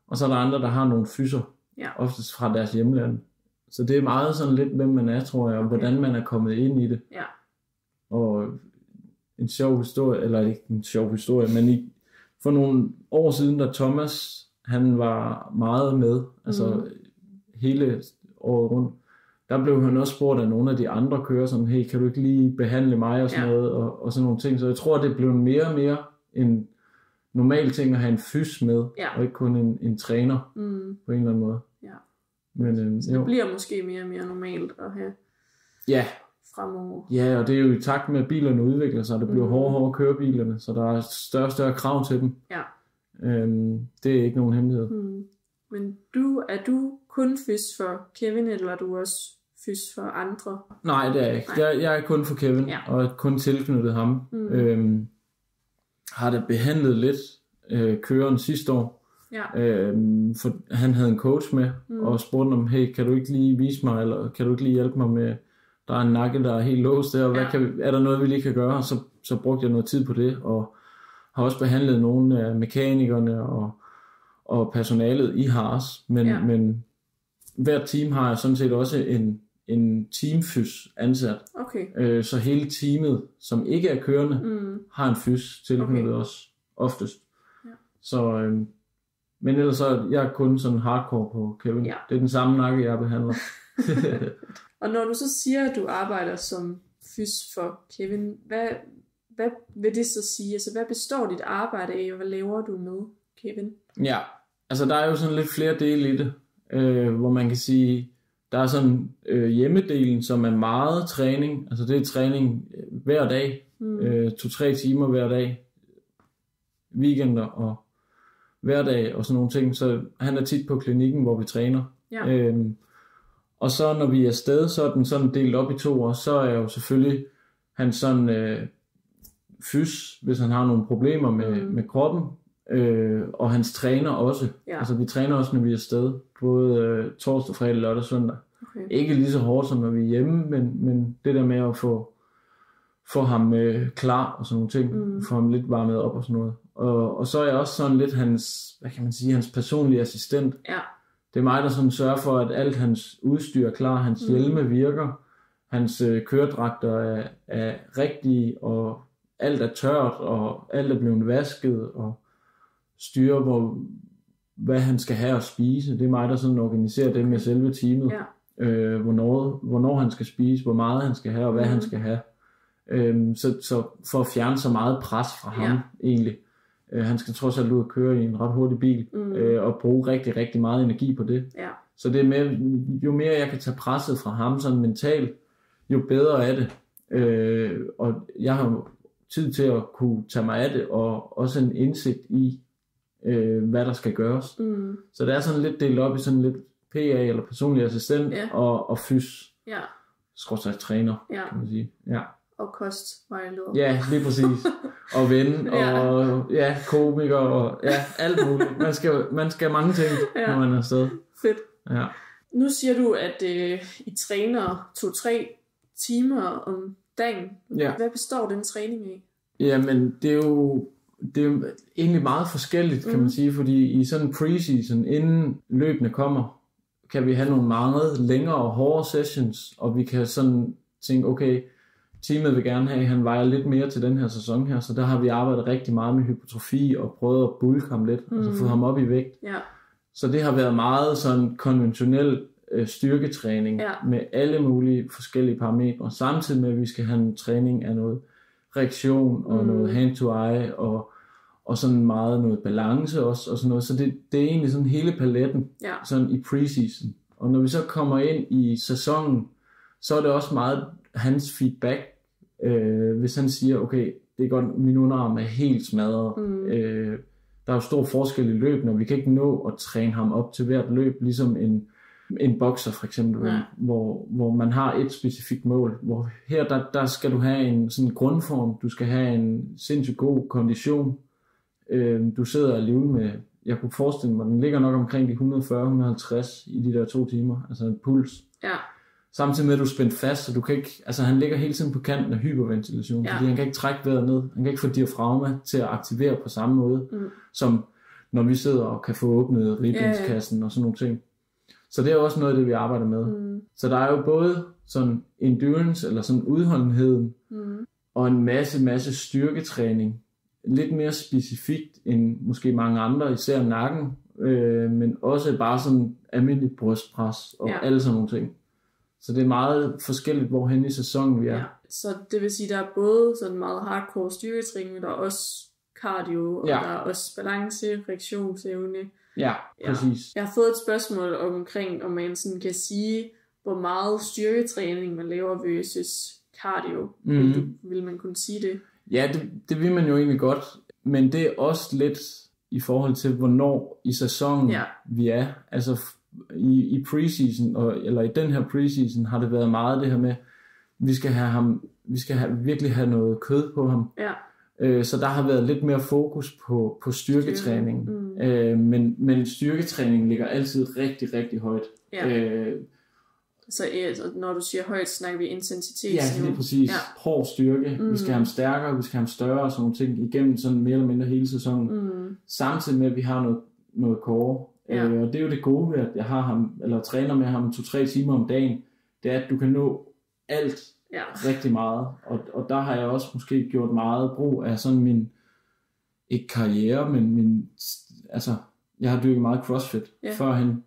Og så er der andre, der har nogle fyser, oftest fra deres hjemland. Så det er meget sådan lidt, hvem man er, tror jeg, og hvordan man er kommet ind i det. Ja. Og en sjov historie, eller ikke en sjov historie, men for nogle år siden, da Thomas, han var meget med, altså hele året rundt, der blev han også spurgt af nogle af de andre kører, sådan, hey, kan du ikke lige behandle mig og sådan noget, og sådan nogle ting. Så jeg tror, det blev mere og mere en normal ting at have en fys med, og ikke kun en træner på en eller anden måde. Ja. Men, så det bliver måske mere og mere normalt at have fremover. Ja, og det er jo i takt med, at bilerne udvikler sig, der bliver hårdere at køre bilerne, så der er større og større krav til dem. Ja. Det er ikke nogen hemmelighed. Men er du kun fys for Kevin, eller er du også fys for andre? Nej, det er jeg ikke. Jeg er kun for Kevin, og er kun tilknyttet ham. Har det behandlet lidt køreren sidste år. Ja. For han havde en coach med, og spurgte om, hey, kan du ikke lige vise mig, eller kan du ikke lige hjælpe mig med, der er en nakke, der er helt låst der, og er der noget, vi lige kan gøre? Så brugte jeg noget tid på det, og har også behandlet nogle af mekanikerne og personalet i Haas, men hvert team har sådan set også en teamfys ansat. Okay. Så hele teamet, som ikke er kørende, har en fys tilknyttet også oftest. Ja. Så, men ellers så jeg er kun sådan hardcore på Kevin. Ja. Det er den samme nakke, jeg behandler. Og når du så siger, at du arbejder som fys for Kevin. Hvad vil det så sige? Altså, hvad består dit arbejde af, og hvad laver du med Kevin? Ja, altså der er jo sådan lidt flere dele i det, hvor man kan sige, der er sådan hjemmedelen, som er meget træning. Altså det er træning hver dag, 2-3 timer hver dag, weekender og hverdag og sådan nogle ting. Så han er tit på klinikken, hvor vi træner. Ja. Og så når vi er afsted, så er den sådan delt op i 2, og så er jo selvfølgelig han sådan fys, hvis han har nogle problemer med kroppen, og hans træner også. Ja. Altså vi træner også, når vi er afsted, både torsdag, fredag, lørdag, søndag. Okay. Ikke lige så hårdt, som når vi er hjemme, men det der med at få ham klar og sådan nogle ting, få ham lidt varmet op og sådan noget. Og så er jeg også sådan lidt hans, hvad kan man sige, hans personlige assistent. Ja. Det er mig, der sådan sørger for, at alt hans udstyr er klar, hans hjelme virker, hans køredragter er rigtige, og alt er tørt, og alt er blevet vasket, og styrer, hvad han skal have at spise. Det er mig, der sådan organiserer det med selve teamet. Ja. Hvornår han skal spise, hvor meget han skal have, og hvad han skal have. Så for at fjerne så meget pres fra ham, egentlig. Han skal trods alt ud og køre i en ret hurtig bil, og bruge rigtig, rigtig meget energi på det. Ja. Så det er med, jo mere jeg kan tage presset fra ham sådan mentalt, jo bedre er det. Og jeg har tid til at kunne tage mig af det, og også en indsigt i, hvad der skal gøres. Så det er sådan lidt delt op i sådan lidt PA eller personlig assistent og fys. Ja. Skråstreg træner, kan man sige. Ja. Og kostvejleder. Ja, lige præcis. Og ven, og komiker, og alt muligt. Man skal mange ting, når man er afsted. Fedt. Ja. Nu siger du, at I træner 2-3 timer om dagen. Ja. Hvad består den træning af? Jamen, det er jo egentlig meget forskelligt, kan man sige, fordi i sådan en preseason, inden løbene kommer, kan vi have nogle meget længere og hårde sessions, og vi kan sådan tænke, okay, teamet vil gerne have, at han vejer lidt mere til den her sæson her, så der har vi arbejdet rigtig meget med hypertrofi og prøvet at bulke ham lidt, altså få ham op i vægt. Ja. Så det har været meget sådan konventionel styrketræning med alle mulige forskellige parametre, samtidig med, at vi skal have en træning af noget reaktion og noget hand-to-eye og sådan meget noget balance også og sådan noget. Så det er egentlig sådan hele paletten sådan i preseason. Og når vi så kommer ind i sæsonen, så er det også meget hans feedback, hvis han siger, okay, det er godt, min underarm er helt smadret. Der er jo stor forskel i løb, når vi kan ikke nå at træne ham op til hvert løb, ligesom en bokser for eksempel, hvor man har et specifikt mål. Hvor her, der skal du have en sådan grundform, du skal have en sindssygt god kondition. Du sidder alligevel med, jeg kunne forestille mig, den ligger nok omkring de 140-150 i de der 2 timer, altså en puls. Ja. Samtidig med, at du er spændt fast, så du kan ikke, altså han ligger hele tiden på kanten af hyperventilation, fordi han kan ikke trække vejret ned, han kan ikke få diafragma til at aktivere på samme måde, som når vi sidder og kan få åbnet ribbenskassen og sådan nogle ting. Så det er også noget af det, vi arbejder med. Så der er jo både sådan endurance, eller sådan udholdenheden, og en masse styrketræning. Lidt mere specifikt end måske mange andre, især nakken, men også bare sådan almindelig brystpres og alle sådan nogle ting. Så det er meget forskelligt, hvorhen i sæsonen vi er. Ja. Så det vil sige, der er både sådan meget hardcore styrketræning, men der er også cardio, og der er også balance, reaktionsevne. Ja, præcis. Jeg har fået et spørgsmål omkring, om man sådan kan sige, hvor meget styrketræning man laver versus cardio. Vil man kunne sige det? Ja, det vil man jo egentlig godt, men det er også lidt i forhold til, hvornår i sæsonen vi er. Altså i preseason, eller i den her preseason, har det været meget det her med, vi skal virkelig have noget kød på ham. Ja. Så der har været lidt mere fokus på styrketræning. Men styrketræning ligger altid rigtig, rigtig højt. Ja. Så når du siger højt, snakker vi intensitet? Ja, lige præcis. Ja. Hård styrke. Vi skal have ham stærkere, vi skal have ham større og sådan nogle ting igennem sådan mere eller mindre hele sæsonen. Samtidig med, at vi har noget core. Ja. Og det er jo det gode ved, at jeg har ham, eller træner med ham 2-3 timer om dagen. Det er, at du kan nå alt rigtig meget. Og der har jeg også måske gjort meget brug af sådan min, ikke karriere, men altså, jeg har dyrket meget CrossFit førhen.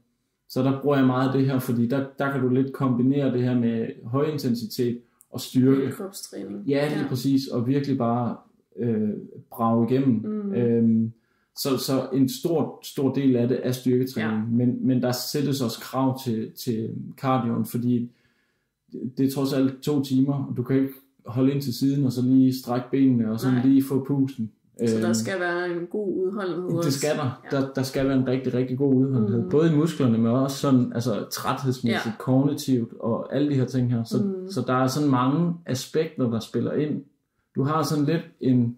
Så der bruger jeg meget af det her, fordi der kan du lidt kombinere det her med høj intensitet og styrke. Kropstræning. Ja, lige præcis, og virkelig bare brage igennem. Så en stor del af det er styrketræning, men der sættes også krav til cardioen, fordi det er trods alt 2 timer, og du kan ikke holde ind til siden, og så lige strække benene, og så lige få pusten. Så der skal være en god udholdenhed. Det skal der. Ja. Der skal være en rigtig, rigtig god udholdenhed. Både i musklerne, men også sådan, altså træthedsmæssigt, kognitivt, og alle de her ting her. Så der er sådan mange aspekter, der spiller ind. Du har sådan lidt en,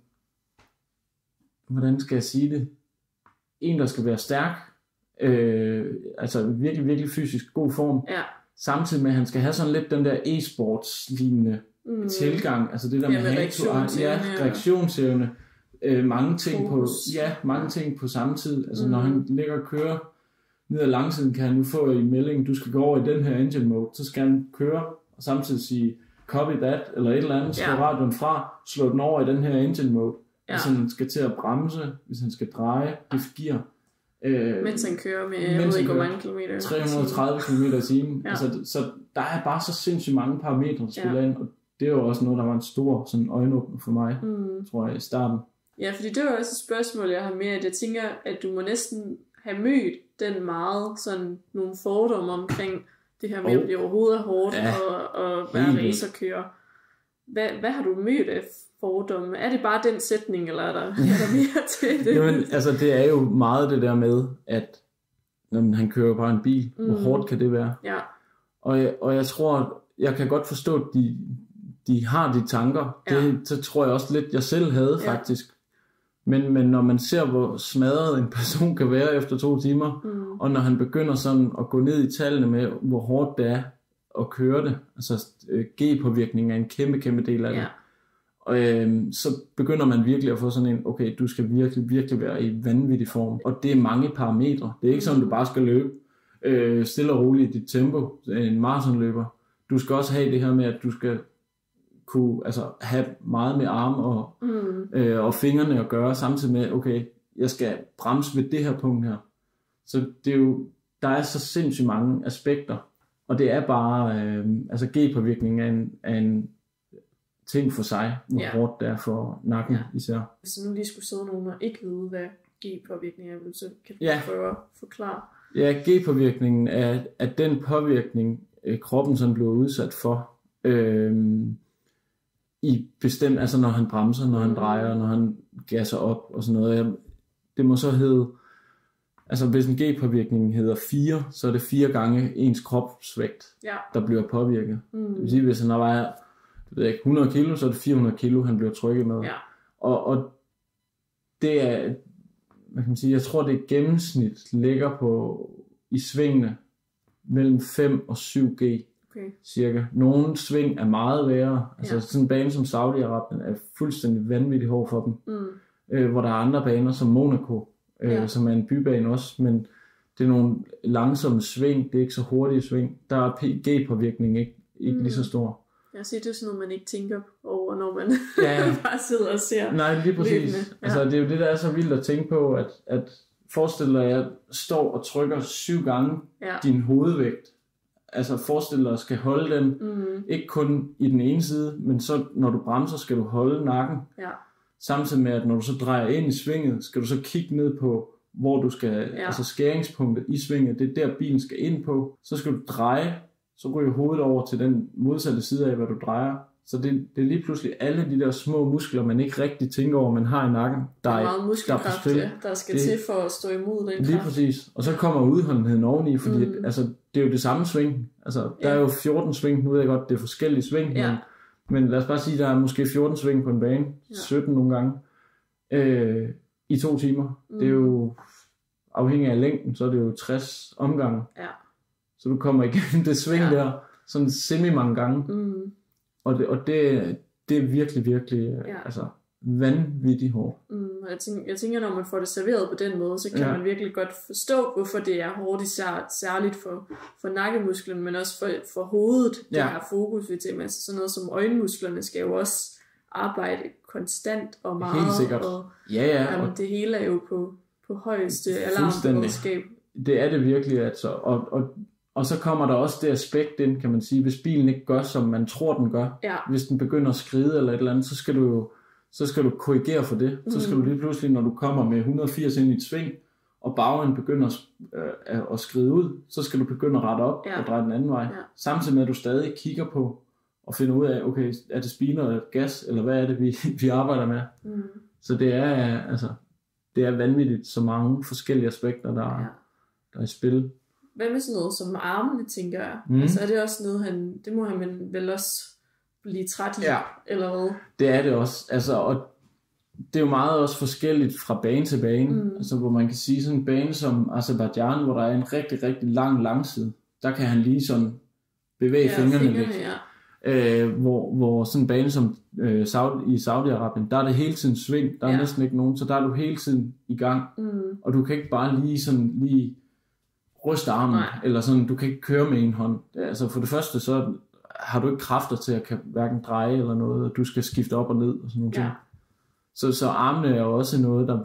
hvordan skal jeg sige det? En, der skal være stærk, altså virkelig, virkelig fysisk god form. Ja. Samtidig med, at han skal have sådan lidt den der e-sports-lignende tilgang. Altså det der med reaktionsevne. Mange ting på samme tid. Altså når han ligger og kører ned ad langsiden, kan han nu få i meldingen, du skal gå over i den her engine mode. Så skal han køre og samtidig sige copy that, eller et eller andet, slå radioen fra, slå den over i den her engine mode. Hvis han skal til at bremse, hvis han skal dreje, gear. Mens han kører med, jeg ved ikke hvor mange kilometer. 330 km i timen. Ja. Altså, så der er bare så sindssygt mange parametre, der spiller ind, og det er jo også noget, der var en stor sådan øjenåbner for mig, tror jeg, i starten. Ja, fordi det var også et spørgsmål, jeg har med, at jeg tænker, at du må næsten have mødt den meget sådan nogle fordomme omkring det her med at blive overhovedet hårdt og være racerkører. Hvad har du mødt af fordomme? Er det bare den sætning, eller er der mere til det? Jamen, altså det er jo meget det der med, at når han kører bare en bil, hvor hårdt kan det være? Ja. Og jeg tror, jeg kan godt forstå, at de har de tanker. Det tror jeg også lidt, jeg selv havde faktisk. Men når man ser, hvor smadret en person kan være efter 2 timer, og når han begynder sådan at gå ned i tallene med, hvor hårdt det er at køre det, altså G-påvirkning er en kæmpe del af det, og så begynder man virkelig at få sådan en, okay, du skal virkelig være i vanvittig form, og det er mange parametre. Det er ikke sådan, du bare skal løbe stille og roligt i dit tempo, en maratonløber. Du skal også have det her med, at du skal kunne have meget med arme og fingrene at gøre, samtidig med, okay, jeg skal bremse ved det her punkt her. Så det er jo, der er så sindssygt mange aspekter, og det er bare, G-påvirkning er en ting for sig, hvor hårdt det er for nakken især. Hvis nu lige skulle sidde nogen og ikke vide, hvad G-påvirkning er, så kan du prøve at forklare. Ja, G-påvirkningen er den påvirkning, kroppen sådan bliver udsat for, i bestemt, altså når han bremser, når han drejer, når han gasser op og sådan noget. Det må så hedde, altså hvis en G-påvirkning hedder 4, så er det 4 gange ens kropsvægt, der bliver påvirket. Det vil sige, hvis han vejer 100 kilo, så er det 400 kilo, han bliver trykket med. Ja. Og det er, hvad kan man sige, jeg tror det gennemsnit ligger på i svingene mellem 5 og 7 G. Okay. Cirka. Nogle sving er meget værre. Altså sådan en bane som Saudi-Arabien er fuldstændig vanvittigt hård for dem. Hvor der er andre baner som Monaco, som er en bybane også, men det er nogle langsomme sving, det er ikke så hurtige sving. Der er G-påvirkning ikke lige så stor. Jeg siger, det er sådan noget, man ikke tænker over, når man bare sidder og ser. Nej, lige præcis. Altså, det er jo det, der er så vildt at tænke på, at forestil dig, at jeg står og trykker 7 gange din hovedvægt. Altså forestil dig, at skal holde den, ikke kun i den ene side, men så når du bremser, skal du holde nakken. Ja. Samtidig med, at når du så drejer ind i svinget, skal du så kigge ned på, hvor du skal, altså skæringspunktet i svinget, det er der bilen skal ind på. Så skal du dreje, så ryger hovedet over til den modsatte side af, hvad du drejer. Så det er lige pludselig alle de der små muskler, man ikke rigtig tænker over, man har i nakken. Der er meget muskelkraft, der skal til for at stå imod den kraft. Lige præcis. Og så kommer udholdenheden oveni, fordi det er jo det samme sving. Altså, der er jo 14 sving, nu ved jeg godt, det er forskellige sving, men lad os bare sige, der er måske 14 sving på en bane, 17 nogle gange, i 2 timer. Det er jo, afhængig af længden, så er det jo 60 omgange. Ja. Så du kommer igennem det sving der, sådan semi mange gange. Og det er virkelig vanvittigt hårdt. Jeg tænker, når man får det serveret på den måde, så kan man virkelig godt forstå, hvorfor det er hårdt, særligt for nakkemusklen, men også for hovedet, det her fokus ved til. Altså sådan noget som øjenmusklerne skal jo også arbejde konstant og meget. Helt sikkert. Og, det hele er jo på højeste alarmberedskab. Det er det virkelig, altså. Og så kommer der også det aspekt ind, kan man sige, hvis bilen ikke gør, som man tror, den gør. Ja. Hvis den begynder at skride eller et eller andet, så skal du korrigere for det. Så skal du lige pludselig, når du kommer med 180 ind i et sving, og bagenden begynder at skride ud, så skal du begynde at rette op og dreje den anden vej. Ja. Samtidig med, at du stadig kigger på og finder ud af, okay, er det spiner eller gas, eller hvad er det, vi arbejder med. Så det er vanvittigt, så mange forskellige aspekter, der er i spil. Hvad med sådan noget som armene, tænker jeg? Altså er det også noget, det må han vel også blive træt i, eller hvad? Det er det også. Altså, og det er jo meget også forskelligt fra bane til bane. Altså, hvor man kan sige sådan en bane som Aserbajdsjan, hvor der er en rigtig, rigtig lang langside. Der kan han lige sådan bevæge fingrene lidt. Hvor sådan en bane som i Saudi-Arabien, der er det hele tiden sving. Der er næsten ikke nogen, så der er du hele tiden i gang. Og du kan ikke bare lige ryste armen, eller sådan, du kan ikke køre med en hånd. Altså for det første, så har du ikke kræfter til at kan hverken dreje eller noget, og du skal skifte op og ned og sådan noget. Ja. Så armene er jo også noget, der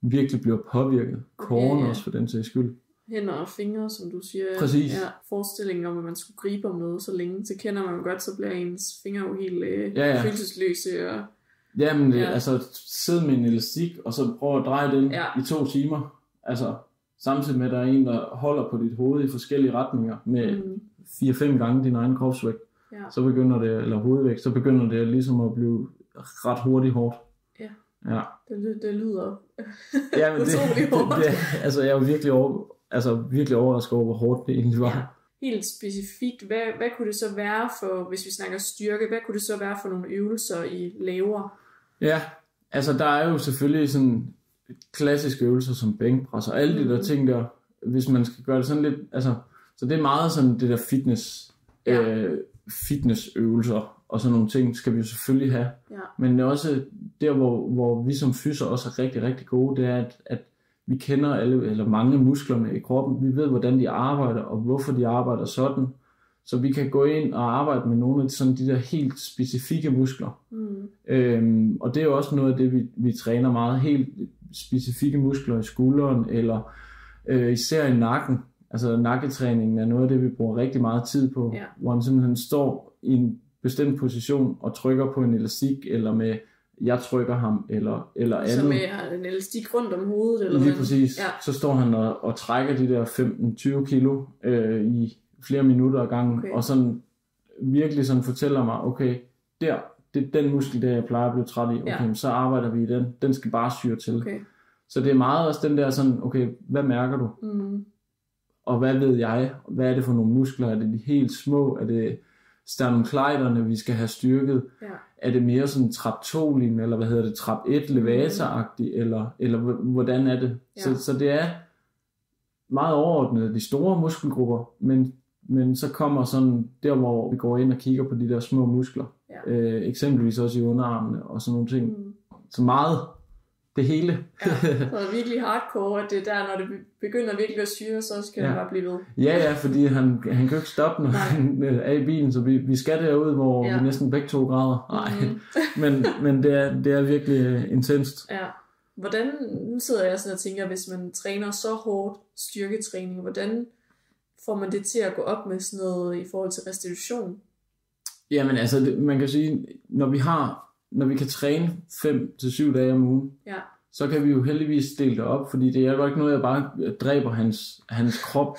virkelig bliver påvirket. Kåren også for den sags skyld. Hænder og fingre, som du siger. Præcis. Ja, forestillingen om, at man skulle gribe om noget så længe, så kender man godt, så bliver ens fingre jo helt følelsesløse. Og Jamen, altså sidde med en elastik, og så prøve at dreje den i 2 timer. Altså samtidig med, at der er en, der holder på dit hoved i forskellige retninger med 4-5 gange din egen kropsvægt. Ja. Så begynder det, eller hovedvægt, så begynder det ligesom at blive ret hurtigt hårdt. Ja. Det lyder utroligt hårdt. Altså jeg er jo virkelig overrasket over, hvor hårdt det egentlig var. Ja. Helt specifikt, hvad kunne det så være for, hvis vi snakker styrke, hvad kunne det så være for nogle øvelser, I laver? Ja, altså der er jo selvfølgelig sådan klassiske øvelser som bænkpres og alle de der ting der, hvis man skal gøre det sådan lidt, altså, så det er meget sådan det der fitnessøvelser og sådan nogle ting skal vi jo selvfølgelig have. Ja. Men også der, hvor vi som fyser også er rigtig, rigtig gode, det er, at vi kender alle, eller mange musklerne i kroppen. Vi ved, hvordan de arbejder, og hvorfor de arbejder sådan. Så vi kan gå ind og arbejde med nogle af sådan de der helt specifikke muskler. Og det er jo også noget af det, vi træner meget. Helt specifikke muskler i skulderen, eller især i nakken. Altså nakketræningen er noget af det, vi bruger rigtig meget tid på. Ja. Hvor man simpelthen står i en bestemt position og trykker på en elastik, eller med jeg trykker ham, eller andet. Så med en elastik rundt om hovedet? Eller lige præcis. Ja. Så står han og trækker de der 15-20 kilo i flere minutter ad gangen, og sådan virkelig sådan fortæller mig, okay, det er den muskel, der jeg plejer at blive træt i, okay, så arbejder vi i den. Den skal bare syre til. Okay. Så det er meget også den der sådan, okay, hvad mærker du? Og hvad ved jeg? Hvad er det for nogle muskler? Er det de helt små? Er det sternumklejderne, vi skal have styrket? Ja. Er det mere sådan traptolin, eller trap 1 levator-agtigt, eller hvordan er det? Ja. Så det er meget overordnet de store muskelgrupper, men så kommer sådan der, hvor vi går ind og kigger på de der små muskler. Ja. Eksempelvis også i underarmene og sådan nogle ting. Så meget det hele. Ja, så er det virkelig hardcore, at det der, når det begynder virkelig at syre, så skal det bare blive ved. Ja, fordi han kan jo ikke stoppe, når han er i bilen, så vi skal derud, hvor vi næsten begge 2 grader. Men det er virkelig intenst. Ja. Hvordan, nu sidder jeg sådan og tænker, hvis man træner så hårdt styrketræning, hvordan får man det til at gå op med sådan noget i forhold til restitution? Jamen altså, man kan sige, når vi kan træne 5-7 dage om ugen, så kan vi jo heldigvis dele det op, fordi det er jo ikke noget, jeg bare dræber hans krop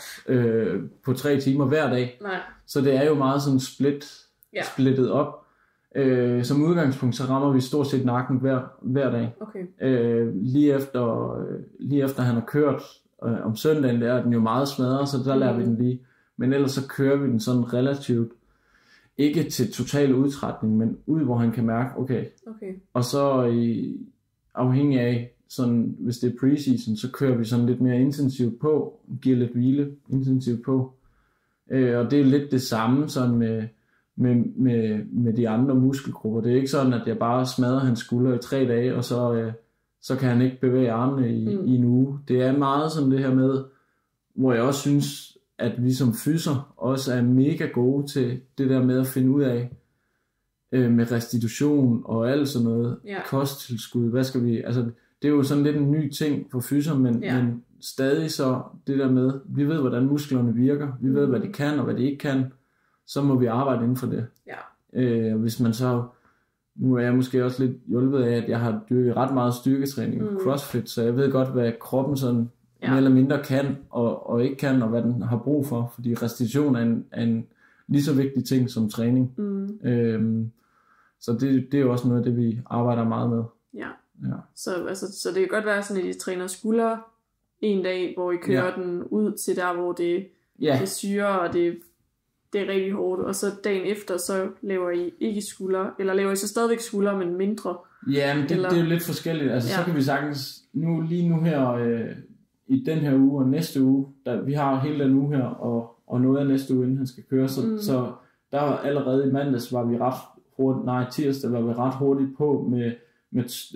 på 3 timer hver dag. Nej. Så det er jo meget sådan splittet op. Som udgangspunkt, så rammer vi stort set nakken hver dag. Okay. Lige efter han har kørt om søndagen, der er den jo meget smadret, så der lader vi den lige. Men ellers så kører vi den sådan relativt, ikke til total udtrætning, men ud, hvor han kan mærke, okay. Og så afhængig af, sådan, hvis det er preseason, så kører vi sådan lidt mere intensivt på, giver lidt hvile intensivt på. Og det er lidt det samme sådan med de andre muskelgrupper. Det er ikke sådan, at jeg bare smadrer hans skulder i 3 dage, og så kan han ikke bevæge armene i en uge. Det er meget sådan det her med, hvor jeg også synes, at vi som fyser også er mega gode til det der med at finde ud af med restitution og alt sådan noget, kosttilskud, hvad skal vi, altså det er jo sådan lidt en ny ting for fysio, men stadig så det der med, vi ved, hvordan musklerne virker, vi ved, hvad de kan og hvad de ikke kan, så må vi arbejde inden for det. Ja. Hvis man så, nu er jeg måske også lidt hjulpet af, at jeg har dyrket ret meget styrketræning, crossfit, så jeg ved godt, hvad kroppen sådan mere eller mindre kan og ikke kan, og hvad den har brug for, fordi restitution er en lige så vigtig ting som træning. Så det er jo også noget af det, vi arbejder meget med. Ja. Så det kan godt være sådan, at I træner skuldre en dag, hvor I kører den ud til der, hvor det syre, og det er rigtig hårdt, og så dagen efter, så laver I ikke skuldre, eller laver I så stadigvæk skuldre, men mindre? Ja, men det er jo lidt forskelligt. Altså, så kan vi sagtens, lige nu her, i den her uge og næste uge, vi har hele den uge her, og noget af næste uge, inden han skal køre, så der var allerede i mandags, var vi tirsdag var vi ret hurtigt på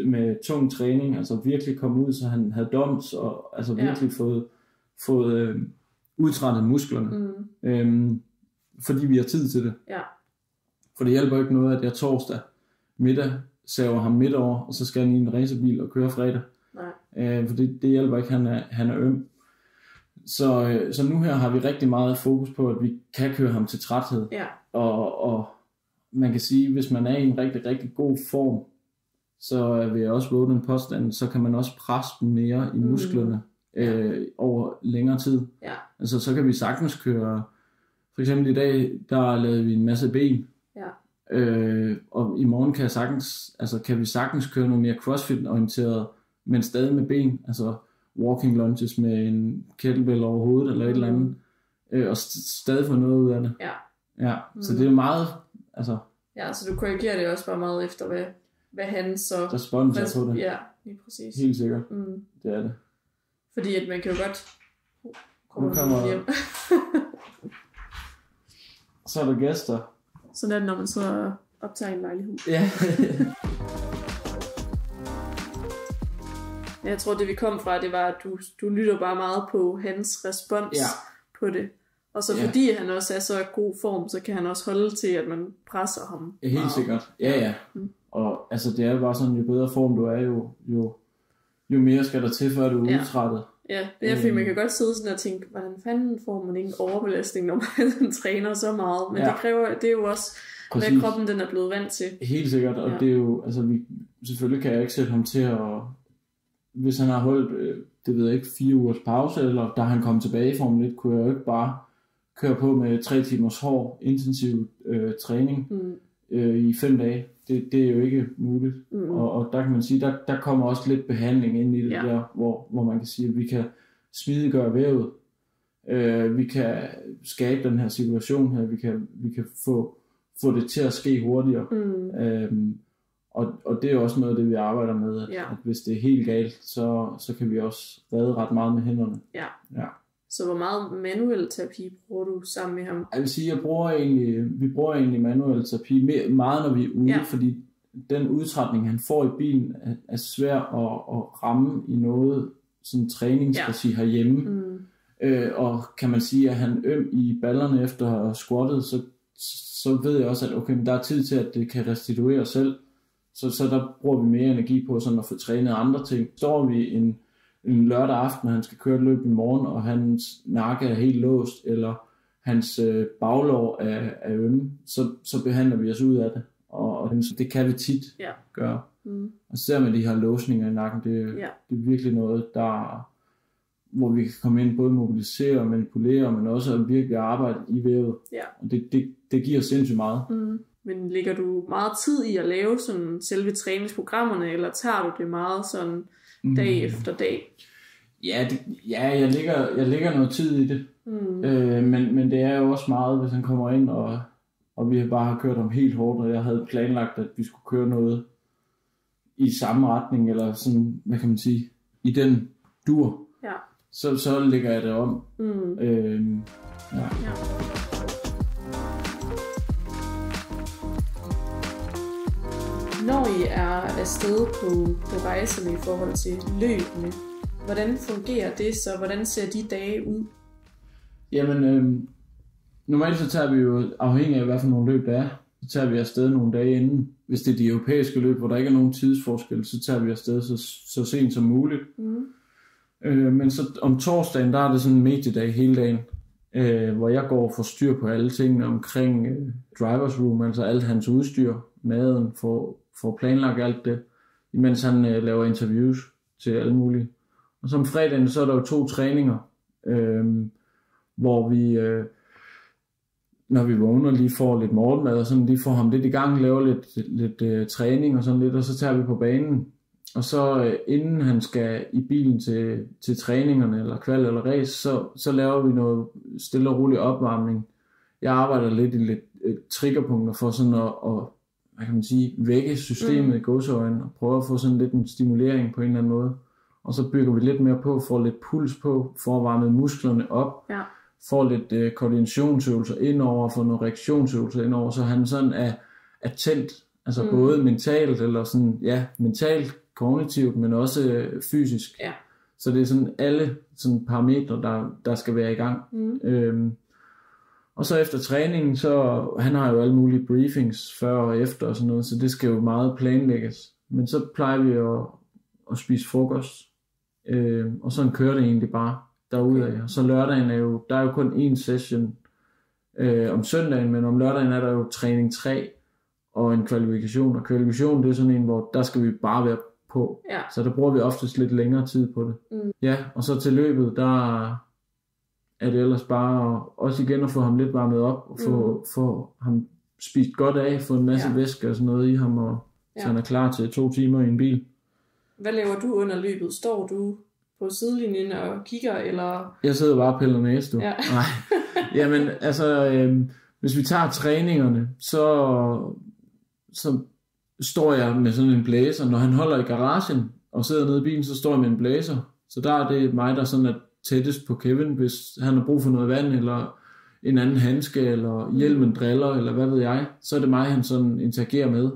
med tung træning, altså virkelig komme ud, så han havde doms, og altså virkelig fået udtrættet musklerne, fordi vi har tid til det. Ja. For det hjælper ikke noget, at jeg torsdag middag saver ham midt over, og så skal han i en racerbil og køre fredag. Nej. For det hjælper ikke, han er øm. Så nu her har vi rigtig meget fokus på, at vi kan køre ham til træthed. Ja. Og man kan sige, hvis man er i en rigtig, rigtig god form, så vil jeg også våge den påstand, så kan man også presse dem mere i musklerne over længere tid. Ja. Altså så kan vi sagtens køre, for eksempel i dag, der lavede vi en masse ben. Ja. Og i morgen kan vi sagtens køre noget mere crossfit-orienteret, men stadig med ben, altså walking lunges med en kettlebell over hovedet eller et eller andet, og stadig få noget ud af det. Ja. Så det er meget, altså. Ja, så du korrigerer det også bare meget efter, hvad han så respons på det. Ja, lige præcis. Helt sikkert. Det er det. Fordi at man kan jo godt komme hjem. Så er der gæster. Sådan er det, når man sidder og optager en lejlighed. Ja. Jeg tror, det vi kom fra, det var, at du lytter bare meget på hans respons på det. Og så fordi han også er så god form, så kan han også holde til, at man presser ham. Helt meget. Sikkert. Ja. Og altså, det er jo bare sådan, jo bedre form du er, jo mere skal der til, før du er udtrættet. Ja, det er fordi man kan godt sidde sådan og tænke, hvordan fanden får man ingen overbelastning, når man træner så meget. Men det er jo også, hvad kroppen den er blevet vant til. Helt sikkert, og det er jo, altså selvfølgelig kan jeg ikke sætte ham til at, hvis han har holdt, det ved jeg ikke, 4 ugers pause, eller da han kom tilbage i Formel 1, kunne jeg jo ikke bare køre på med 3 timers hård, intensiv træning i 5 dage. Det er jo ikke muligt. Og der kan man sige, der kommer også lidt behandling ind i det der, hvor man kan sige, at vi kan smidiggøre vævet. Vi kan skabe den her situation her. Vi kan få det til at ske hurtigere. Og det er også noget af det, vi arbejder med, at hvis det er helt galt, så kan vi også redde ret meget med hænderne. Ja. Så hvor meget manuel terapi bruger du sammen med ham? Jeg vil sige, vi bruger egentlig manuel terapi meget, når vi er ude, fordi den udtrætning, han får i bilen, er svær at ramme i noget sådan træningsregi herhjemme. Og kan man sige, at han øm i ballerne efter at have squattet, så ved jeg også, at okay, men der er tid til, at det kan restituere selv. Så der bruger vi mere energi på sådan at få trænet andre ting. Står vi en lørdag aften, og han skal køre et løb i morgen, og hans nakke er helt låst, eller hans baglår er ømme, så behandler vi os ud af det. Og det kan vi tit gøre. Og ser med de her låsninger i nakken, det er virkelig noget, hvor vi kan komme ind både mobilisere og manipulere, men også at virkelig arbejde i vævet. Og det giver sindssygt meget. Men lægger du meget tid i at lave sådan selve træningsprogrammerne, eller tager du det meget sådan dag efter dag? Ja, jeg lægger noget tid i det. Men det er jo også meget, hvis han kommer ind, og vi bare har kørt ham helt hårdt, og jeg havde planlagt, at vi skulle køre noget i samme retning, eller sådan, hvad kan man sige, i den dur. Ja. Så lægger jeg det om. Ja. Når I er afsted på rejserne i forhold til løbene, hvordan fungerer det så? Hvordan ser de dage ud? Jamen, normalt så tager vi jo afhængig af, hvad for nogle løb der er. så tager vi afsted nogle dage inden. Hvis det er de europæiske løb, hvor der ikke er nogen tidsforskel, så tager vi afsted så sent som muligt. Men så om torsdagen, der er det sådan en mediedag hele dagen, hvor jeg går og får styr på alle tingene omkring drivers room, altså alt hans udstyr, maden, får planlagt alt det, imens han laver interviews til alle mulige. Og så om fredagen, så er der jo 2 træninger, hvor vi, når vi vågner, lige får lidt morgenmad, og sådan lige får ham lidt i gang, laver lidt træning og sådan lidt, og så tager vi på banen. Og så inden han skal i bilen til træningerne, eller kval eller race, så laver vi noget stille og rolig opvarmning. Jeg arbejder lidt i lidt triggerpunkter for sådan at hvad kan man sige, vække systemet i gåseøjne, og prøve at få sådan lidt en stimulering på en eller anden måde. Og så bygger vi lidt mere på, får lidt puls på, får varmet musklerne op, får lidt koordinationsøvelser indover, får nogle reaktionsøvelser indover, så han sådan er tændt, altså både mentalt, eller sådan, mentalt, kognitivt, men også fysisk. Ja. Så det er sådan alle sådan parametre, der skal være i gang. Og så efter træningen, så han har jo alle mulige briefings før og efter og sådan noget, så det skal jo meget planlægges. Men så plejer vi at spise frokost, og sådan kører det egentlig bare derudad. Og så lørdagen der er jo kun én session om søndagen, men om lørdagen er der jo træning 3 og en kvalifikation. Og kvalifikation, det er sådan en, hvor der skal vi bare være på. Ja. Så der bruger vi oftest lidt længere tid på det. Ja, og så til løbet, der er det ellers bare også igen at få ham lidt varmet op, og få ham spist godt af, få en masse væske og sådan noget i ham, og så han er klar til 2 timer i en bil. Hvad laver du under løbet? Står du på sidelinjen og kigger, eller? Jeg sidder bare og piller næse, du. Ja. Nej. Jamen, altså, hvis vi tager træningerne, så står jeg med sådan en blæser. Når han holder i garagen og sidder nede i bilen, så står jeg med en blæser. Så der er det mig, der sådan er tættest på Kevin, hvis han har brug for noget vand, eller en anden handske, eller hjelmen driller, eller hvad ved jeg. Så er det mig, han sådan interagerer med.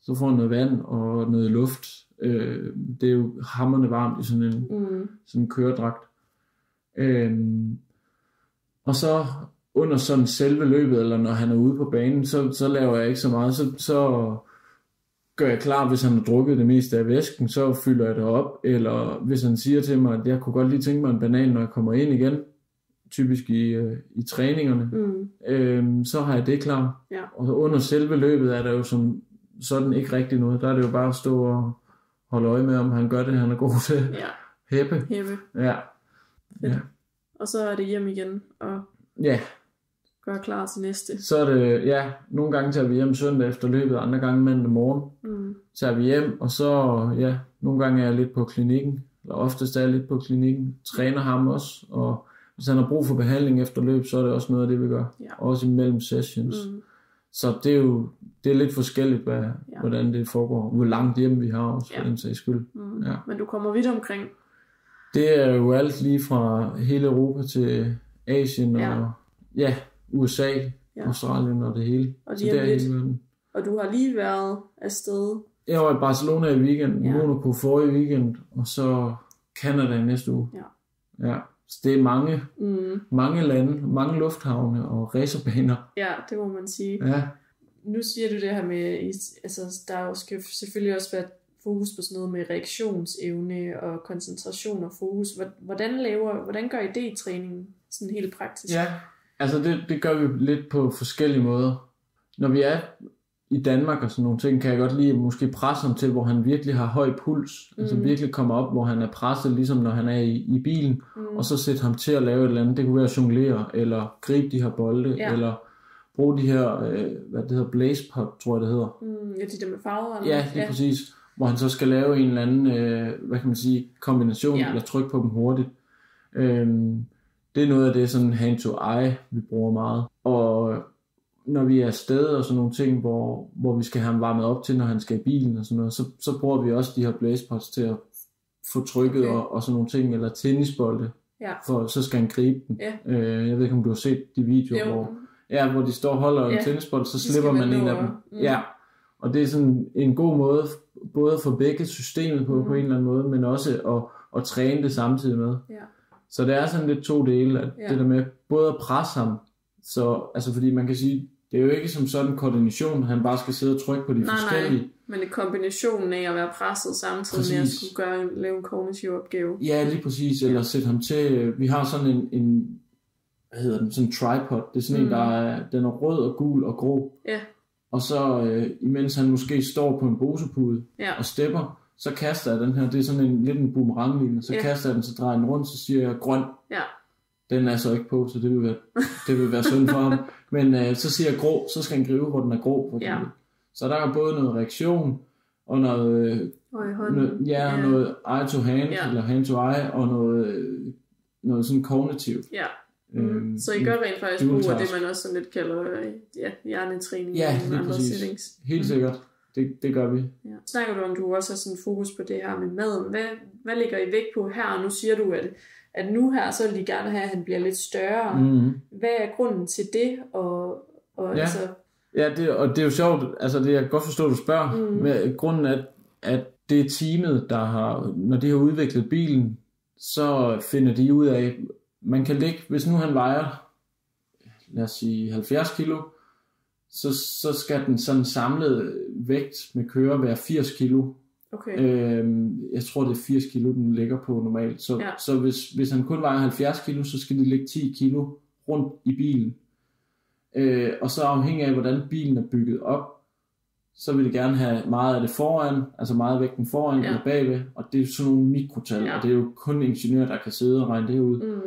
Så får han noget vand og noget luft. Det er jo hamrende varmt i sådan en køredragt. Og så under sådan selve løbet, eller når han er ude på banen, så laver jeg ikke så meget. Så gør jeg klar, hvis han har drukket det meste af væsken, så fylder jeg det op. Eller hvis han siger til mig, at jeg kunne godt lige tænke mig en banan, når jeg kommer ind igen, typisk i træningerne, så har jeg det klar. Ja. Og under selve løbet er der jo sådan ikke rigtig noget. Der er det jo bare at stå og holde øje med, om han gør det, han er god til. Ja. Hæppe. Ja. Ja. Og så er det hjem igen, og gør klar til næste. Så er det, nogle gange tager vi hjem søndag efter løbet, andre gange mandag morgen. Tager vi hjem, og så, nogle gange er jeg lidt på klinikken, eller oftest er jeg lidt på klinikken, træner ham også, og hvis han har brug for behandling efter løb, så er det også noget af det, vi gør. Ja. Også imellem sessions. Så det er lidt forskelligt, hvordan det foregår. Hvor langt hjem vi har også, for den sags skyld. Ja. Men du kommer vidt omkring. Det er jo alt lige fra hele Europa til Asien og USA, Australien og det hele. Og, og du har lige været afsted. Jeg var i Barcelona i weekenden, Monaco forrige weekend, og så Canada i næste uge. Ja. Så det er mange lande, mange lufthavne og racerbaner. Ja, det må man sige. Ja. Nu siger du det her med, altså der skal selvfølgelig også være fokus på sådan noget med reaktionsevne og koncentration og fokus. Hvordan gør I det i træningen, sådan helt praktisk? Ja, altså det gør vi lidt på forskellige måder. Når vi er i Danmark og sådan nogle ting, kan jeg godt lide at måske presse ham til, hvor han virkelig har høj puls. Altså virkelig kommer op, hvor han er presset, ligesom når han er i bilen, og så sætte ham til at lave et eller andet. Det kunne være at jonglere, eller gribe de her bolde, eller bruge de her, hvad det hedder, blaze pop, tror jeg det hedder. Ja, de der med farver. Ja, det er præcis. Hvor han så skal lave en eller anden, hvad kan man sige, kombination, eller trykke på dem hurtigt. Det er noget af det sådan hand to eye, vi bruger meget. Og når vi er afsted og sådan nogle ting, hvor vi skal have ham varmet op til, når han skal i bilen og sådan noget, så bruger vi også de her blazepots til at få trykket og sådan nogle ting, eller tennisbolde, for så skal han gribe den. Jeg ved ikke, om du har set de videoer, hvor de står og holder en tennisbold, så slipper man en af dem. Ja, og det er sådan en god måde, både for begge systemet på en eller anden måde, men også at træne det samtidig med. Så det er sådan lidt 2 dele, at det der med både at presse ham, så, altså fordi man kan sige, det er jo ikke som sådan koordination, han bare skal sidde og trykke på de forskellige. Nej, men det er kombinationen af at være presset samtidig med at skulle lave en kognitiv opgave. Ja, lige præcis, eller sætte ham til, vi har sådan en hvad hedder den, sådan en tripod, det er sådan en, den er rød og gul og grå. Ja. Og så imens han måske står på en bosepude og stepper, så kaster jeg den her, det er sådan lidt en boomerang-lignende, så kaster jeg den, så drejer den rundt, så siger jeg grøn. Ja. Den er så ikke på, så det vil være synd for ham. Men så siger jeg grå, så skal han gribe, hvor den er grå. For eksempel. Så der er både noget reaktion, og noget, noget eye to hand, eller hand to eye, og noget sådan kognitivt. Ja. Så I gør rent faktisk brug af det, man også sådan lidt kalder hjernetræning. Ja, lige præcis. Helt sikkert. Det gør vi. Ja. Snakker du om, du også har sådan fokus på det her med maden. Hvad ligger I vægt på her? Og nu siger du, at nu her, så vil de gerne have, at han bliver lidt større. Hvad er grunden til det? Og det er jo sjovt, altså det jeg kan godt forstå, at du spørger. Med grunden at det er teamet, der har, når de har udviklet bilen, så finder de ud af, man kan lægge, hvis nu han vejer, lad os sige 70 kilo, så skal den sådan samlede vægt med kører være 80 kilo. Okay. Jeg tror det er 80 kilo den ligger på normalt. Så hvis han kun vejer 70 kilo, så skal det ligge 10 kilo rundt i bilen. Og så afhængig af hvordan bilen er bygget op, så vil det gerne have meget af det foran, altså meget af vægten foran eller bagved, og det er sådan nogle mikrotal, og det er jo kun ingeniører, der kan sidde og regne det ud.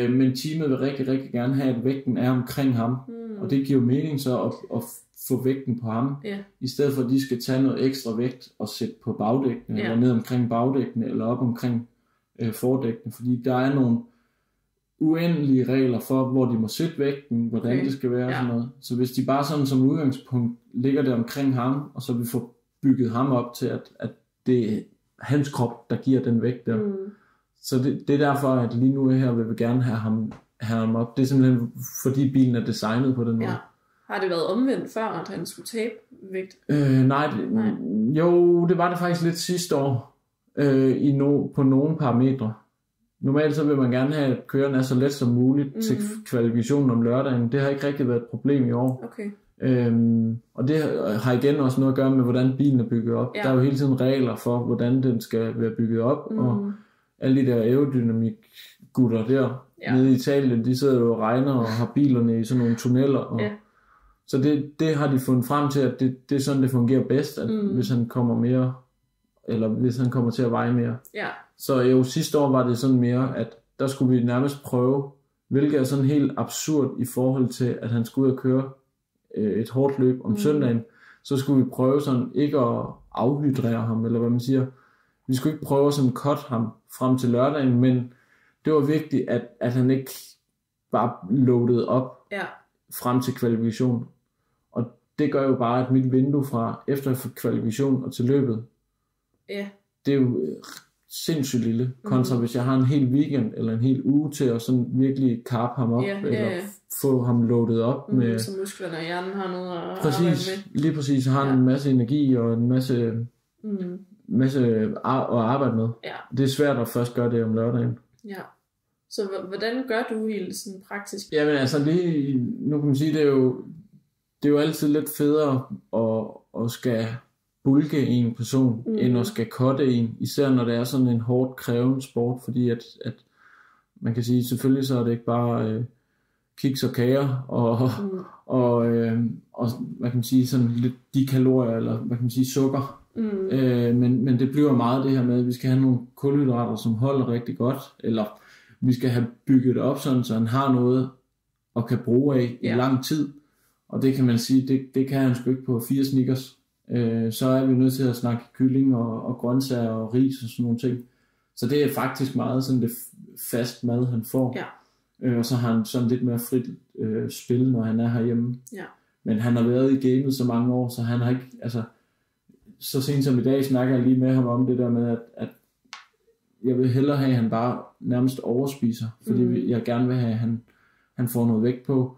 Men teamet vil rigtig, rigtig gerne have, at vægten er omkring ham, og det giver mening så at få vægten på ham, i stedet for at de skal tage noget ekstra vægt og sætte på bagdækkene, eller ned omkring bagdækkene, eller op omkring fordækkene, fordi der er nogle uendelige regler for, hvor de må sætte vægten, hvordan det skal være og sådan noget. Så hvis de bare sådan som udgangspunkt ligger det omkring ham, og så vi får bygget ham op til, at det er hans krop, der giver den vægt der. Så det er derfor, at lige nu her vil vi gerne have ham op. Det er simpelthen fordi bilen er designet på den måde. Har det været omvendt før, at han skulle tabe vægt? Nej. Jo, det var det faktisk lidt sidste år på nogle parametre. Normalt så vil man gerne have, at køreren er så let som muligt til kvalifikationen om lørdagen. Det har ikke rigtig været et problem i år. Okay. Og det har igen også noget at gøre med, hvordan bilen er bygget op. Der er jo hele tiden regler for, hvordan den skal være bygget op. Og alle de der aerodynamik-gutter der nede i Italien, de sidder jo og regner og har bilerne i sådan nogle tunneller. Og så det har de fundet frem til, at det er sådan, det fungerer bedst, at hvis han kommer mere, eller hvis han kommer til at veje mere. Så jo, sidste år var det sådan mere, at der skulle vi nærmest prøve, hvilket er sådan helt absurd i forhold til, at han skulle ud og køre et hårdt løb om søndagen. Så skulle vi prøve sådan ikke at afhydrere ham, eller hvad man siger. Vi skulle ikke prøve sådan at cut ham frem til lørdagen, men det var vigtigt, at han ikke bare loadede op frem til kvalifikation. Og det gør jo bare, at mit vindue fra efter kvalifikation og til løbet, det er jo sindssygt lille, kontra hvis jeg har en hel weekend eller en hel uge til at sådan virkelig karpe ham op, eller få ham loadet op med... Så musklerne og hjernen har noget at arbejde med. Lige præcis, har en masse energi og en masse at arbejde med. Det er svært at først gøre det om lørdagen. Så hvordan gør du helt sådan praktisk? Jamen altså, nu kan man sige, det er jo altid lidt federe at skal bulke en person, end at skal cutte en, især når det er sådan en hårdt krævende sport, fordi at man kan sige, selvfølgelig så er det ikke bare kiks og kager, og hvad kan man sige, sådan lidt de kalorier, eller hvad kan man sige, sukker, men det bliver meget det her med, at vi skal have nogle kulhydrater, som holder rigtig godt, eller vi skal have bygget det op sådan, så han har noget at kan bruge af i lang tid, og det kan man sige, det kan han sgu ikke på 4 Snickers. Så er vi nødt til at snakke kylling og grøntsager og ris og sådan nogle ting. Så det er faktisk meget sådan det fast mad, han får. Og så har han sådan lidt mere frit spil, når han er herhjemme. Men han har været i gamet så mange år, så han har ikke, altså, så sent som i dag snakker jeg lige med ham om det der med, at jeg vil hellere have, at han bare nærmest overspiser, fordi jeg gerne vil have, at han får noget vægt på.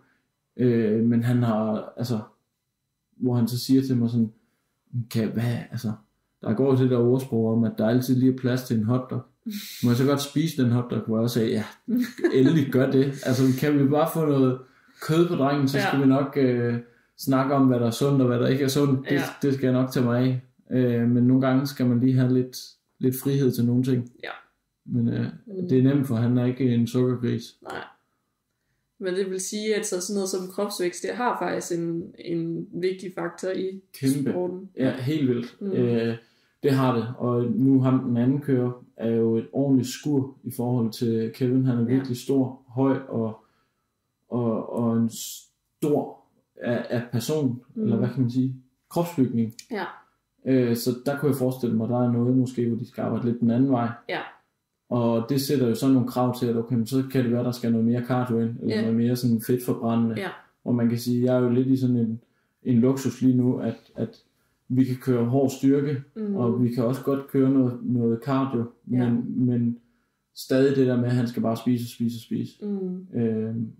Men han har, altså, hvor han så siger til mig sådan, der går det der ordsprog om, at der altid lige er plads til en hotdog. Må jeg så godt spise den hotdog, hvor jeg sagde, endelig gør det. Altså, kan vi bare få noget kød på drengen, så skal vi nok snakke om, hvad der er sundt og hvad der ikke er sundt. Det skal jeg nok tage mig af. Men nogle gange skal man lige have lidt frihed til nogle ting. Ja. Men det er nemt, for han er ikke en sukkergris. Nej. Men det vil sige, at så sådan noget som kropsvækst, det har faktisk en vigtig faktor i sporten. Ja, helt vildt. Det har det. Og nu ham den anden kører er jo et ordentligt skur i forhold til Kevin. Han er virkelig stor, høj og en stor af person, eller hvad kan man sige, kropsbygning. Ja. Så der kunne jeg forestille mig, der er noget måske, hvor de skal arbejde lidt den anden vej. Ja. Og det sætter jo sådan nogle krav til, at okay, så kan det være, der skal noget mere cardio ind, eller noget mere sådan fedtforbrændende. Ja. Og man kan sige, jeg er jo lidt i sådan en luksus lige nu, at vi kan køre hård styrke, og vi kan også godt køre noget cardio, men stadig det der med, at han skal bare spise.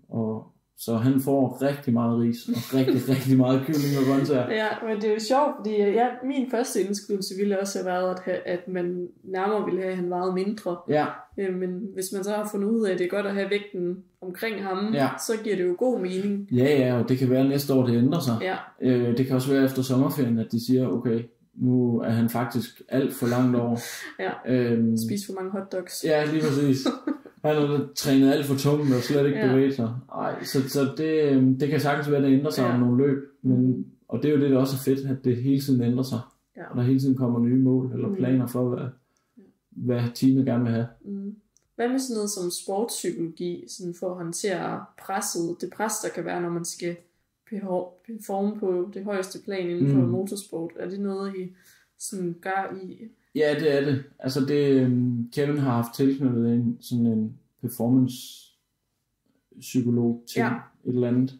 Og så han får rigtig meget ris, og rigtig meget kylling og grøntsager. Ja, men det er jo sjovt, fordi min første indskydelse ville også have været, at man nærmere ville have, at han vejede mindre. Ja. Men hvis man så har fundet ud af, at det er godt at have vægten omkring ham, så giver det jo god mening. Ja, og det kan være næste år, det ændrer sig. Ja. Det kan også være efter sommerferien, at de siger, okay, nu er han faktisk alt for langt over. Spise for mange hotdogs. Ja, lige præcis. Han har trænet alt for tungt og slet ikke bevæget sig. Så det kan sagtens være, at det ændrer sig om nogle løb. Og det er jo det, der også er fedt, at det hele tiden ændrer sig. Ja. Og der hele tiden kommer nye mål eller planer for, hvad teamet gerne vil have. Hvad med sådan noget som sportspsykologi, sådan for at håndtere presset, det pres, der kan være, når man skal performe på det højeste plan inden for motorsport? Er det noget, I sådan gør i? Ja, det er det. Altså Kevin har haft tilknyttet sådan en performance psykolog til et eller andet.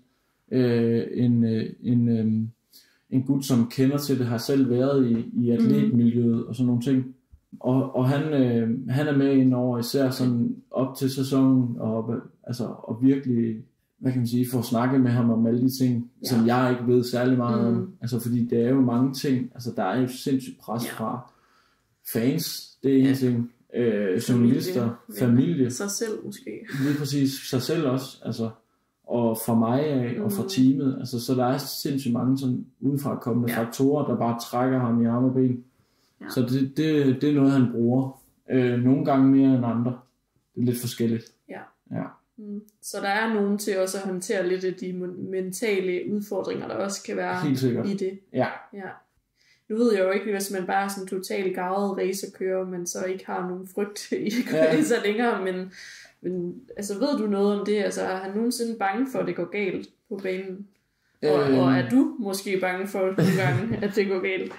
En gut, som kender til det, har selv været i atletmiljøet og sådan nogle ting. Og han er med ind over især sådan op til sæsonen og virkelig, hvad kan man sige, for at snakke med ham om alle de ting, som jeg ikke ved særlig meget om. Altså fordi det er jo mange ting. Altså der er jo sindssygt pres fra fans, det er en ting. Journalister, familie. Sig selv måske. Lige præcis, sig selv også. Altså, og fra mig af, og fra teamet. Altså, så der er sindssygt mange sådan udefra kommende faktorer, der bare trækker ham i arme og ben. Ja. Så det er noget, han bruger. Nogle gange mere end andre. Det er lidt forskelligt. Ja. Så der er nogen til også at håndtere lidt af de mentale udfordringer, der også kan være i det. Ja. Nu ved jeg jo ikke, hvis man bare er sådan totalt garvet racerkører, men så ikke har nogen frygt i så længere, men altså ved du noget om det? Altså er han nogensinde bange for, at det går galt på banen? Og er du måske bange for nogle gange, at det går galt?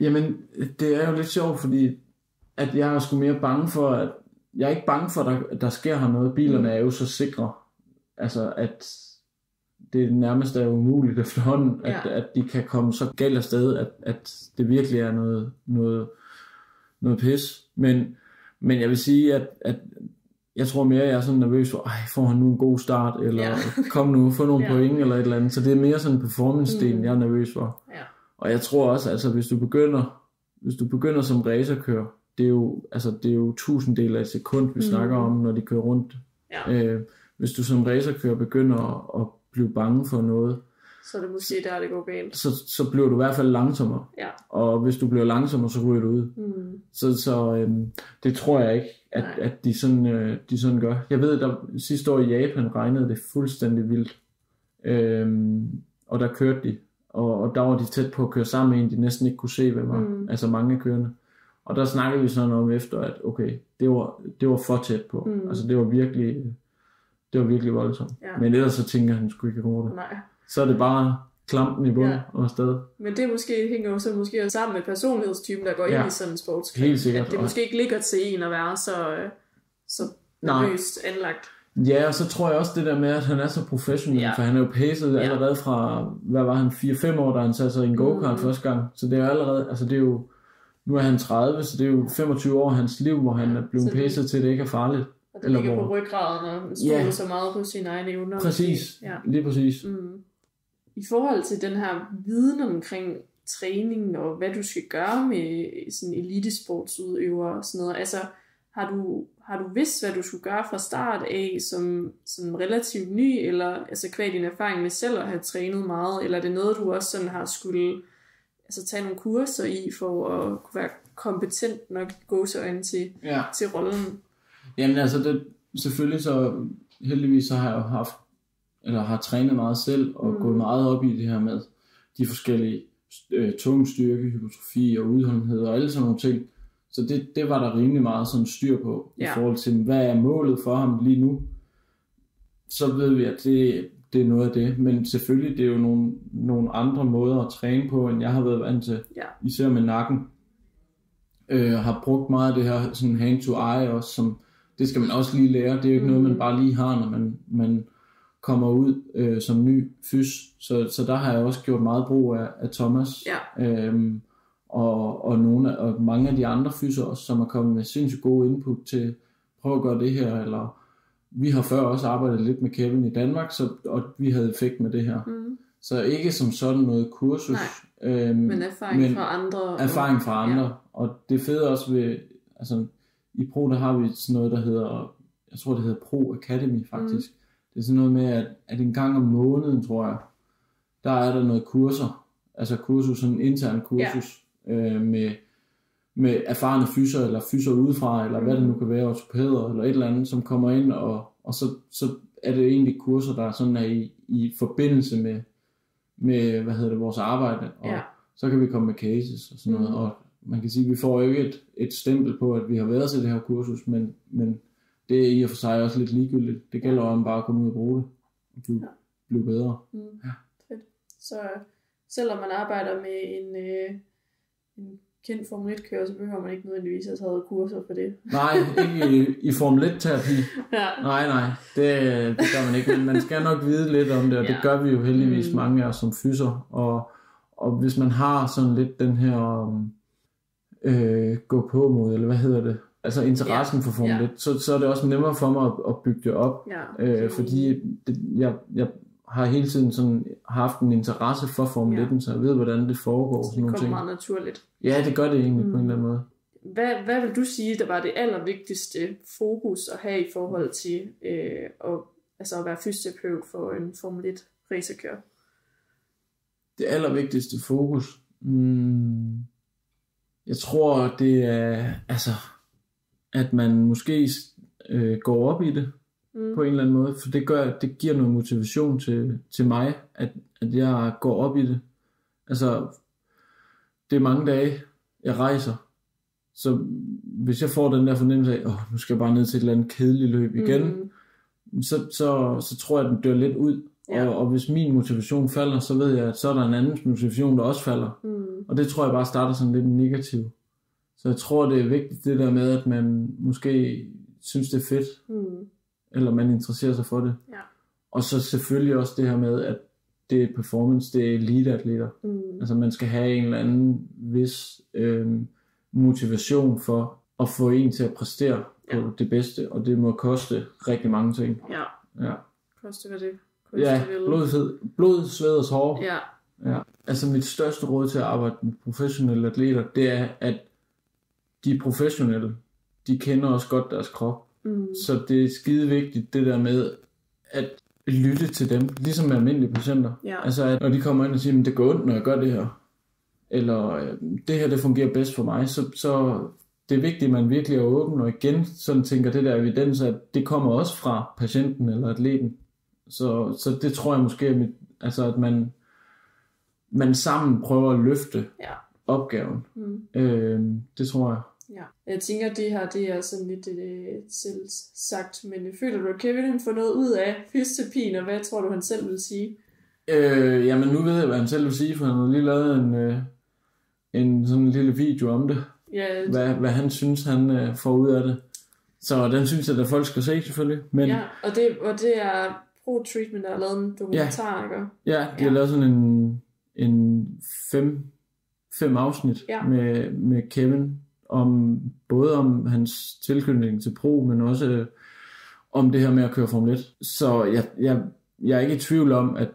Jamen, det er jo lidt sjovt, fordi at jeg er sgu mere bange for, at jeg er ikke bange for, at der sker her noget. Bilerne er jo så sikre, altså at det nærmest er umuligt efterhånden, at de kan komme så galt afsted, at det virkelig er noget pis. Men jeg vil sige, at jeg tror mere, jeg er sådan nervøs for, får han nu en god start, eller kom nu, få nogle point, eller et eller andet. Så det er mere sådan en performance-delen, jeg er nervøs for. Ja. Og jeg tror også, altså hvis du begynder som racerkører, det er jo 1000 af et sekund, vi snakker om, når de kører rundt. Ja. Hvis du som racerkører begynder at blive bange for noget, så er det måske der, det går galt. Så bliver du i hvert fald langsommere. Ja. Og hvis du bliver langsommere, så ryger du ud. Så det tror jeg ikke, at de sådan gør. Jeg ved, der sidste år i Japan regnede det fuldstændig vildt. Og der kørte de. Og der var de tæt på at køre sammen med en, de næsten ikke kunne se, hvem var. Altså mange af kørende. Og der snakkede vi sådan om efter, at okay, det var for tæt på. Altså det var virkelig voldsomt. Ja. Men ellers så tænker han sgu ikke over det. Nej. Så er det bare klampen i bunden og afsted. Men det hænger jo så måske sammen med personlighedstypen, der går ind i sådan en sportsklub. Helt sikkert. At det måske ikke ligger til en at være så nervøst anlagt. Ja, og så tror jeg også det der med, at han er så professionel, for han er jo pacet allerede fra, hvad var han, 4-5 år, da han satte sig i en go-kart første gang. Så det er jo allerede, altså det er jo, nu er han 30, så det er jo 25 år af hans liv, hvor han er blevet pacet til, at det ikke er farligt. Og det ligger på ryggraden, og man stoler så meget på sine egne evner. Præcis, lige præcis. I forhold til den her viden omkring træning, og hvad du skal gøre med sådan elitesportsudøvere og sådan noget, altså har du vidst, hvad du skulle gøre fra start af som relativt ny, eller altså kvad din erfaring med selv at have trænet meget, eller er det noget, du også sådan har skulle altså tage nogle kurser i, for at kunne være kompetent nok gåseøjne til rollen? Jamen altså, selvfølgelig så heldigvis så har jeg jo har trænet meget selv, og gået meget op i det her med de forskellige tungstyrke, hypotrofi og udholdenhed og alle sådan nogle ting. Så det var der rimelig meget sådan styr på, i forhold til, hvad er målet for ham lige nu. Så ved vi, at det er noget af det. Men selvfølgelig, det er jo nogle andre måder at træne på, end jeg har været vant til. Ja. Især med nakken. Har brugt meget af det her sådan hand to eye også, som det skal man også lige lære. Det er jo ikke noget, man bare lige har, når man kommer ud som ny fys. Så der har jeg også gjort meget brug af Thomas. Ja. Og mange af de andre fyser også, som er kommet med sindssygt gode input til prøve at gøre det her, eller vi har før også arbejdet lidt med Kevin i Danmark, og vi havde effekt med det her. Så ikke som sådan noget kursus, men erfaring fra andre. Erfaring fra andre, ja. Og det fede også ved, altså i Pro, der har vi sådan noget, der hedder, jeg tror det hedder Pro Academy faktisk. Det er sådan noget med, at en gang om måneden, tror jeg, der er der noget kurser, altså kursus, sådan en intern kursus, med erfarne fyser, eller fyser udefra, eller hvad det nu kan være, ortopæder, eller et eller andet, som kommer ind, og så er det egentlig kurser, der sådan er i forbindelse med vores arbejde, og så kan vi komme med cases og sådan noget, og man kan sige, at vi får jo ikke et stempel på, at vi har været til det her kursus, men det er i og for sig også lidt ligegyldigt. Det gælder om bare at komme ud og bruge det, og blive bedre. Fedt. Så selvom man arbejder med en kendt Formel 1-kører, så behøver man ikke nødvendigvis at have taget kurser for det. Nej, ikke i Formel 1-terapi. Nej, det gør man ikke. Men man skal nok vide lidt om det, og det gør vi jo heldigvis mange af os som fyser. Og hvis man har sådan lidt den her gå på mod, eller hvad hedder det? Altså interessen for Formel 1, så er det også nemmere for mig at bygge det op. Fordi jeg har hele tiden sådan haft en interesse for Formel 1, så jeg ved, hvordan det foregår. Så det kommer meget naturligt. Ja, det gør det egentlig på en eller anden måde. Hvad vil du sige, der var det allervigtigste fokus at have i forhold til at være fysioterapeut for en Formel 1 racerkører? Det allervigtigste fokus? Jeg tror, det er at man måske går op i det på en eller anden måde, for det giver noget motivation til mig, at jeg går op i det. Altså, det er mange dage, jeg rejser, så hvis jeg får den der fornemmelse af, nu skal jeg bare ned til et eller andet kedeligt løb igen, så tror jeg, at den dør lidt ud. Og hvis min motivation falder, så ved jeg, at så er der en anden motivation, der også falder. Og det tror jeg bare starter sådan lidt negativt. Så jeg tror, det er vigtigt det der med, at man måske synes, det er fedt, eller man interesserer sig for det. Ja. Og så selvfølgelig også det her med, at det er performance, det er eliteatleter. Altså man skal have en eller anden vis motivation for at få en til at præstere på det bedste, og det må koste rigtig mange ting. Ja. Koste hvad det? Blod, sved og hår. Ja. Altså mit største råd til at arbejde med professionelle atleter, det er, at de professionelle, de kender også godt deres krop. Så det er skide vigtigt, det der med at lytte til dem, ligesom med almindelige patienter. Altså at når de kommer ind og siger, at det går ondt, når jeg gør det her, eller det her, det fungerer bedst for mig, så det er vigtigt, at man virkelig er åben, og igen sådan tænker det der evidens, at det kommer også fra patienten eller atleten. Så det tror jeg måske, at man sammen prøver at løfte opgaven. Det tror jeg. Ja. Jeg tænker, at det her, det er sådan lidt selv sagt, men føler du, at Kevin han får noget ud af fysioterapien, og hvad tror du, han selv vil sige? Jamen nu ved jeg, hvad han selv vil sige, for han har lige lavet en sådan en lille video om det. Hvad han synes, han får ud af det. Så den synes jeg, at folk skal se selvfølgelig. Men, og det er Pro Treatment, der har lavet en dokumentar, ikke? Ja, de har lavet sådan en 5 afsnit med Kevin, både om hans tilknytning til Pro, men også om det her med at køre Formel 1. Så jeg er ikke i tvivl om, at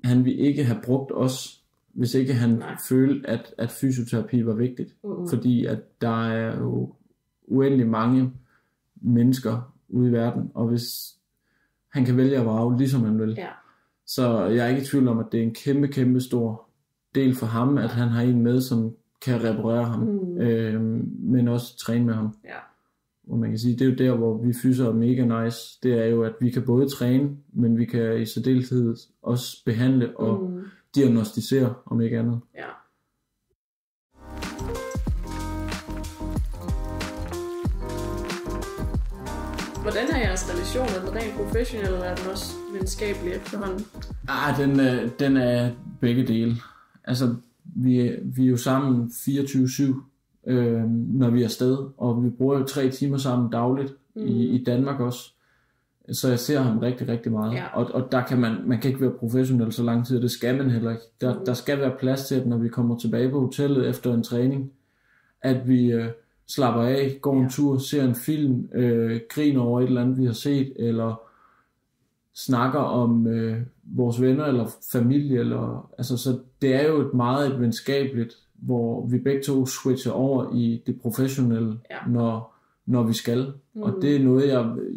han ville ikke have brugt os, hvis ikke han følte, at fysioterapi var vigtigt. Fordi at der er jo uendelig mange mennesker ude i verden, og hvis han kan vælge at vrage, ligesom han vil. Ja. Så jeg er ikke i tvivl om, at det er en kæmpe, kæmpe stor del for ham, at han har en med, som kan reparere ham, men også træne med ham. Ja. Og man kan sige, det er jo der, hvor vi fyser er mega nice, det er jo, at vi kan både træne, men vi kan i særdeleshed også behandle og diagnostisere, om ikke andet. Ja. Hvordan er jeres relation? Er den rent professionel, eller er den også venskabelig efterhånden? Den er begge dele. Altså, vi er jo sammen 24/7, når vi er afsted, og vi bruger jo 3 timer sammen dagligt i Danmark også. Så jeg ser ham rigtig, rigtig meget. Ja. Og der kan man kan ikke være professionel så lang tid, og det skal man heller ikke. Der skal være plads til, at når vi kommer tilbage på hotellet efter en træning, at vi slapper af, går en tur, ser en film, griner over et eller andet, vi har set, eller snakker om vores venner eller familie. Altså, så det er jo et meget venskabeligt, hvor vi begge to switcher over i det professionelle, når vi skal. Og det er noget,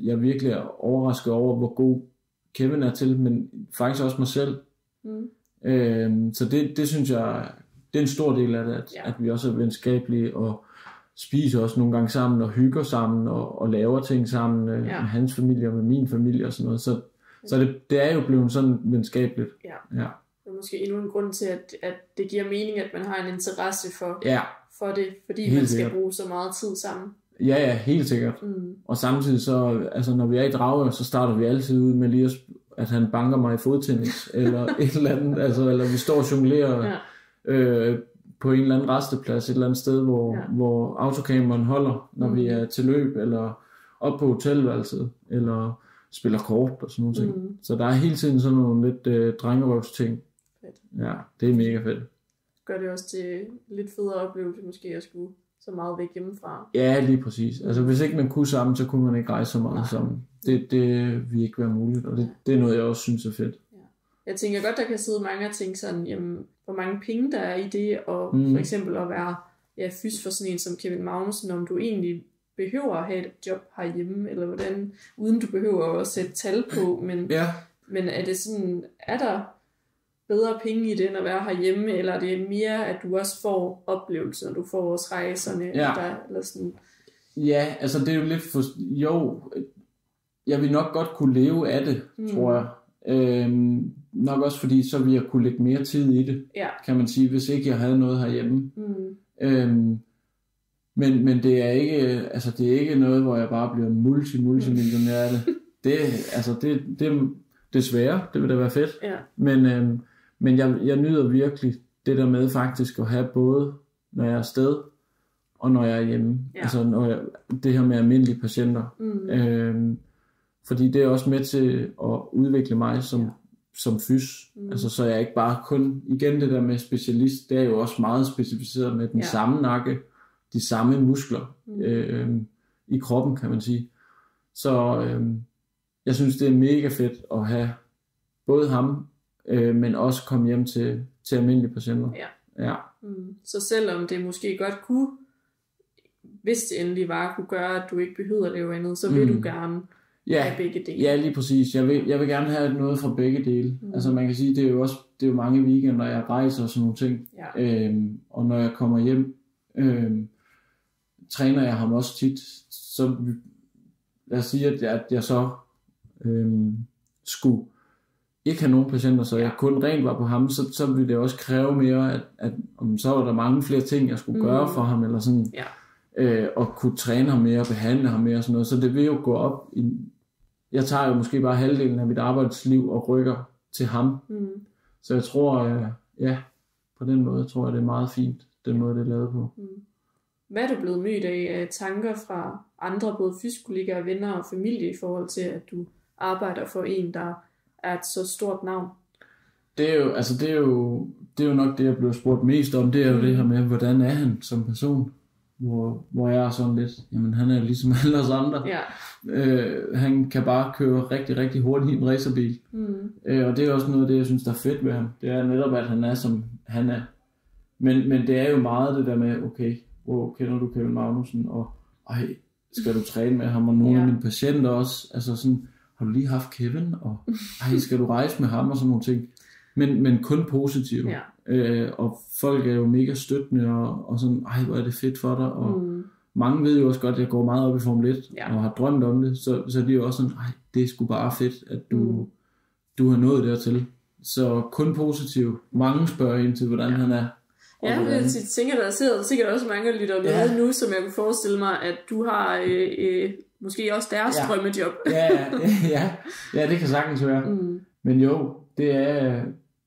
jeg virkelig er overrasket over, hvor god Kevin er til, men faktisk også mig selv. Så det synes jeg, det er en stor del af det, at vi også er venskabelige, og spiser også nogle gange sammen, og hygger sammen, og laver ting sammen med hans familie, og med min familie og sådan noget. Så det er jo blevet sådan venskabeligt. Ja. Det er måske endnu en grund til, at det giver mening, at man har en interesse for det, fordi helt man skal sikkert bruge så meget tid sammen. Ja, helt sikkert. Og samtidig så, altså når vi er i Dragør, så starter vi altid ud med lige at han banker mig i fodtennis, eller et eller andet, altså, eller vi står og jonglerer på en eller anden resteplads, et eller andet sted, hvor autocamperen holder, når vi er til løb, eller op på hotelværelset, eller spiller kort og sådan nogle ting. Så der er hele tiden sådan nogle lidt drengerøvsting. Fedt. Ja, det er mega fedt. Gør det også til lidt federe oplevelse måske at skulle så meget væk hjemmefra. Ja, lige præcis. Altså hvis ikke man kunne sammen, så kunne man ikke rejse så meget sammen. Det vil ikke være muligt, og det er noget, jeg også synes er fedt. Ja. Jeg tænker godt, der kan sidde mange og tænke sådan, jamen, hvor mange penge der er i det, og for eksempel at være fys for sådan en som Kevin Magnussen, om du egentlig behøver at have et job herhjemme, eller hvordan, uden du behøver at sætte tal på, men er det sådan, er der bedre penge i det, end at være herhjemme, eller er det mere, at du også får oplevelser, du får også rejserne, eller sådan? Ja, altså det er jo lidt jeg vil nok godt kunne leve af det, tror jeg. Nok også fordi, så vil jeg kunne lægge mere tid i det, kan man sige, hvis ikke jeg havde noget herhjemme. Men det er ikke, altså det er ikke noget, hvor jeg bare bliver multimillionær af det. Det er svære, det vil da være fedt. Ja. Men jeg nyder virkelig det der med faktisk at have både, når jeg er afsted, og når jeg er hjemme. Ja. Altså det her med almindelige patienter. Fordi det er også med til at udvikle mig som fys. Altså så jeg ikke bare kun, igen det der med specialist, det er jo også meget specificeret med den samme nakke, de samme muskler i kroppen, kan man sige. Så jeg synes, det er mega fedt at have både ham, men også komme hjem til almindelige patienter. Ja. Så selvom det måske godt kunne, hvis det endelig var, kunne gøre, at du ikke behøver at lave andet, så vil du gerne have begge dele. Ja, lige præcis. Jeg vil gerne have noget fra begge dele. Altså man kan sige, det er jo mange weekender, jeg rejser og sådan nogle ting. Ja. Og når jeg kommer hjem, træner jeg ham også tit, så lad os sige, at jeg så skulle ikke have nogen patienter, så jeg kun rent var på ham, så ville det også kræve mere, at så var der mange flere ting, jeg skulle gøre for ham, eller sådan, og kunne træne ham mere, behandle ham mere, og sådan noget, så det vil jo gå op jeg tager jo måske bare halvdelen af mit arbejdsliv og rykker til ham, så jeg tror, på den måde, tror jeg, det er meget fint, den måde, det er lavet på. Hvad er du blevet mødt af tanker fra andre, både fyskollegaer, venner og familie, i forhold til, at du arbejder for en, der er et så stort navn? Det er jo nok det, jeg blev spurgt mest om, det er jo det her med, hvordan er han som person? Hvor jeg er sådan lidt, jamen han er ligesom alle os andre. Ja. Han kan bare køre rigtig, rigtig hurtigt i en racerbil. Og det er også noget af det, jeg synes, der er fedt ved ham. Det er netop, at han er, som han er. Men det er jo meget det der med, okay, kender du Kevin Magnussen? Og skal du træne med ham, og nogle af mine patienter også, altså sådan, har du lige haft Kevin, og skal du rejse med ham, og sådan nogle ting, men kun positivt, og folk er jo mega støttende, og sådan, hvor er det fedt for dig, og mange ved jo også godt, at jeg går meget op i Formel 1, og har drømt om det, så de er jo også sådan, det er sgu bare fedt, at du har nået dertil. Så kun positivt. Mange spørger ind til, hvordan han er. Ja, jeg tænker, der sidder sikkert også mange, der lytter med nu, som jeg kunne forestille mig, at du har måske også deres drømmejob. Ja, det kan sagtens være. Men jo, det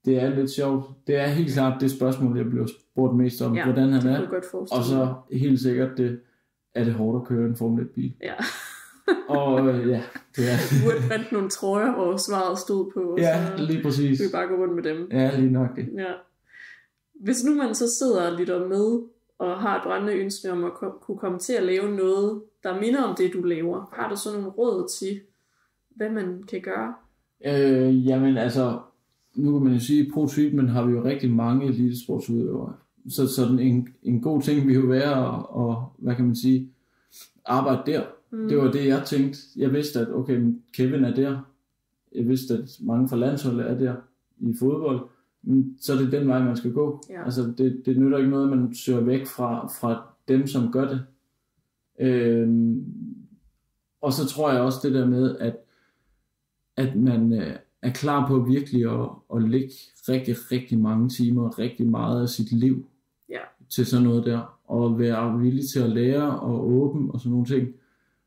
er lidt sjovt. Det er helt klart det spørgsmål, jeg blev spurgt mest om, hvordan han er. Og så helt sikkert, er det hårdt at køre en Formel 1-bil. Ja. Og det er... Du burde printe nogle trøjer, hvor svaret stod på. Og så lige præcis. Vi bare gå rundt med dem. Ja, lige nok det. Ja. Hvis nu man så sidder og lytter med, og har et brændende ønske om at kunne komme til at lave noget, der minder om det, du laver, har du så nogle råd til, hvad man kan gøre? Jamen altså, nu kan man jo sige, at i pro-treatment har vi jo rigtig mange elitesportsudøvere. Så sådan en god ting vil jo være at hvad kan man sige, arbejde der. Det var det, jeg tænkte. Jeg vidste, at okay, Kevin er der. Jeg vidste, at mange fra landsholdet er der i fodbold. Så er det den vej, man skal gå. Ja. Altså, det nytter ikke noget, man søger væk fra dem, som gør det. Og så tror jeg også det der med, at man er klar på virkelig at lægge rigtig, rigtig mange timer, rigtig meget af sit liv til sådan noget der. Og være villig til at lære og åben og sådan nogle ting.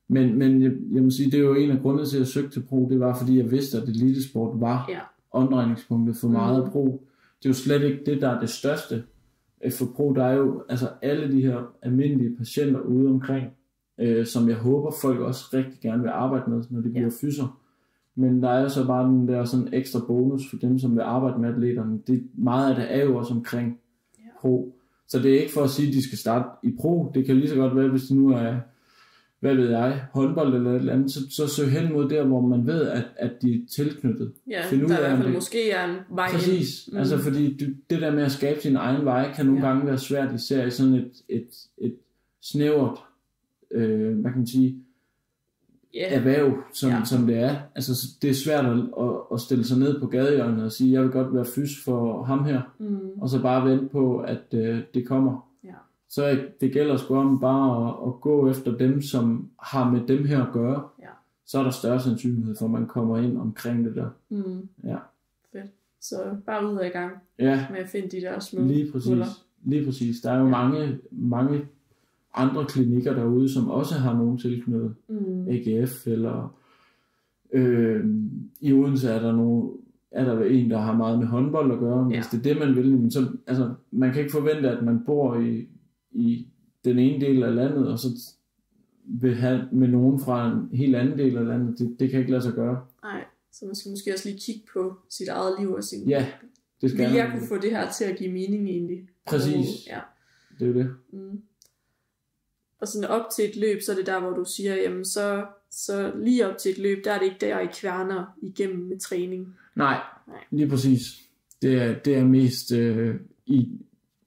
Men jeg må sige, det er jo en af grundene til, at jeg søgte til pro, det var, fordi jeg vidste, at elitesport var omdrejningspunktet for meget pro. Det er jo slet ikke det, der er det største for pro. Der er jo altså alle de her almindelige patienter ude omkring, som jeg håber, folk også rigtig gerne vil arbejde med, når de bliver fyser. Men der er jo så bare den der sådan ekstra bonus for dem, som vil arbejde med atleterne. Meget af det er jo også omkring pro. Så det er ikke for at sige, at de skal starte i pro. Det kan lige så godt være, hvis det nu er, hvad ved jeg, håndbold eller et eller andet, så søg hen mod der, hvor man ved, at de er tilknyttet. Ja, der i hvert fald måske er en vej ind. Præcis, altså fordi det der med at skabe sin egen vej, kan nogle gange være svært, især i sådan et snævert, hvad kan man sige, erhverv, som det er. Altså det er svært at stille sig ned på gadehjørnet og sige, jeg vil godt være fys for ham her, og så bare vente på, at det kommer. Så det gælder sgu om bare at gå efter dem, som har med dem her at gøre. Så er der større sandsynlighed for, at man kommer ind omkring det der. Ja. Fedt. Så bare ud af i gang med at finde de der små huller. Lige præcis. Der er jo mange andre klinikker derude, som også har nogen tilknyttet. AGF eller i Odense er der en, der har meget med håndbold at gøre. Hvis det er det, man vil, så altså, man kan ikke forvente, at man bor i den ene del af landet, og så vil have med nogen fra en helt anden del af landet. Det kan ikke lade sig gøre. Nej, så man skal måske også lige kigge på sit eget liv og sin... Ja, det skal vil jeg kunne få det her til at give mening egentlig? Præcis. Det er jo det. Og sådan op til et løb, så er det der, hvor du siger, jamen så lige op til et løb, der er det ikke der, I kværner igennem med træning. Nej. Lige præcis. Det er mest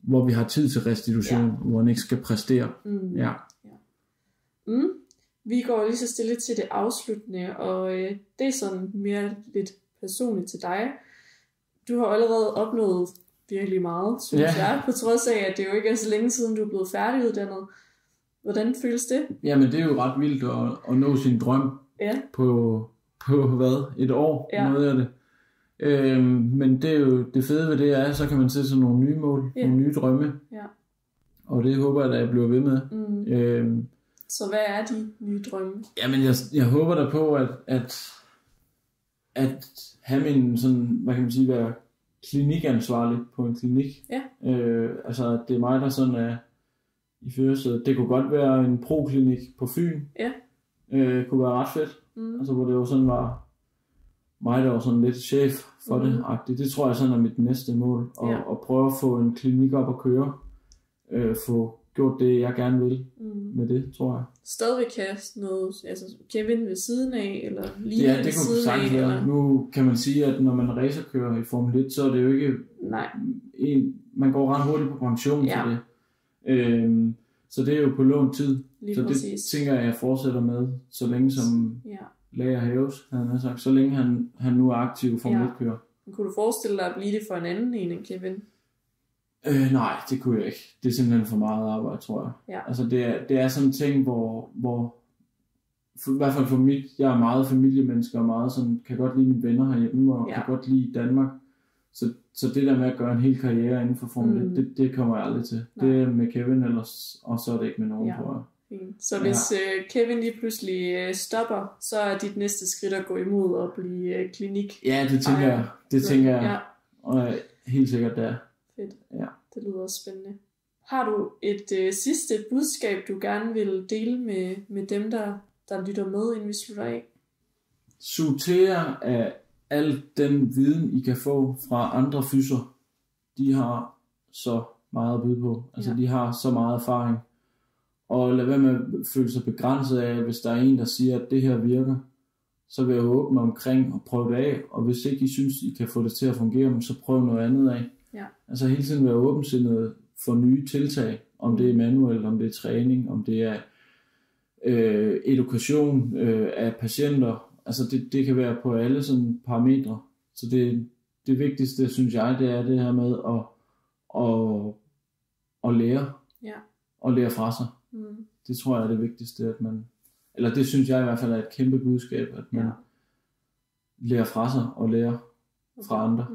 hvor vi har tid til restitution, hvor man ikke skal præstere. Vi går lige så stille til det afsluttende, og det er sådan mere lidt personligt til dig. Du har allerede opnået virkelig meget, synes jeg, på trods af, at det jo ikke er så længe siden, du er blevet færdiguddannet. Hvordan føles det? Jamen, det er jo ret vildt at nå sin drøm på hvad? Et år, noget af det. Men det er jo det fede ved det er, så kan man sætte sig nogle nye mål, nogle nye drømme. Og det håber jeg, at jeg bliver ved med. Så hvad er de nye drømme? Jamen, jeg håber da på, at have min sådan, hvad kan man sige, være klinikansvarlig på en klinik. Altså, det er mig, der sådan er i førersædet. Det kunne godt være en pro-klinik på Fyn. Kunne være ret fedt. Altså, hvor det jo sådan var mig, der var sådan lidt chef for det. Det tror jeg sådan er mit næste mål. Og prøve at få en klinik op at køre. Få gjort det, jeg gerne vil med det, tror jeg. Stadigvæk have noget, altså Kevin ved siden af, eller lige ved siden af? Ja, det kunne nu kan man sige, at når man racerkører i Formel 1, så er det jo ikke man går ret hurtigt på pension til det. Så det er jo på lånt tid. Lige så præcis. Det tænker jeg fortsætter med, så længe som lærer hæves, havde han sagt. Så længe han nu er aktiv for midtkører. Kunne du forestille dig at blive det for en anden end Kevin? Nej, det kunne jeg ikke. Det er simpelthen for meget arbejde, tror jeg. Ja. Altså det er sådan en ting, hvor i hvert fald for mit, jeg er meget familiemenneske og meget sådan, kan godt lide mine venner herhjemme og kan godt lide Danmark. Så det der med at gøre en hel karriere inden for Formel 1, det kommer jeg aldrig til. Nej. Det er med Kevin, og så er det ikke med nogen, tror jeg. Så hvis Kevin lige pludselig stopper, så er dit næste skridt at gå imod og blive klinik? Ja, det tænker jeg. Det tænker jeg. Ja. Og helt sikkert der. Fedt. Ja. Det lyder også spændende. Har du et sidste budskab, du gerne vil dele med dem, der lytter med, inden vi slutter af? Sug til jer af al den viden, I kan få fra andre fyser. De har så meget at byde på. Altså, de har så meget erfaring. Og lad være med at føle sig begrænset af, hvis der er en, der siger, at det her virker, så vil jeg åbne omkring og prøve det af. Og hvis ikke I synes, I kan få det til at fungere, så prøv noget andet af. Ja. Altså hele tiden være åbensindet for nye tiltag. Om det er manuelt, om det er træning, om det er edukation af patienter. Altså det kan være på alle sådan parametre. Så det vigtigste, synes jeg, det er det her med at lære. Ja. Og lære fra sig. Det tror jeg er det vigtigste, at man, eller det synes jeg i hvert fald er et kæmpe budskab, at man lærer fra sig og lærer fra andre.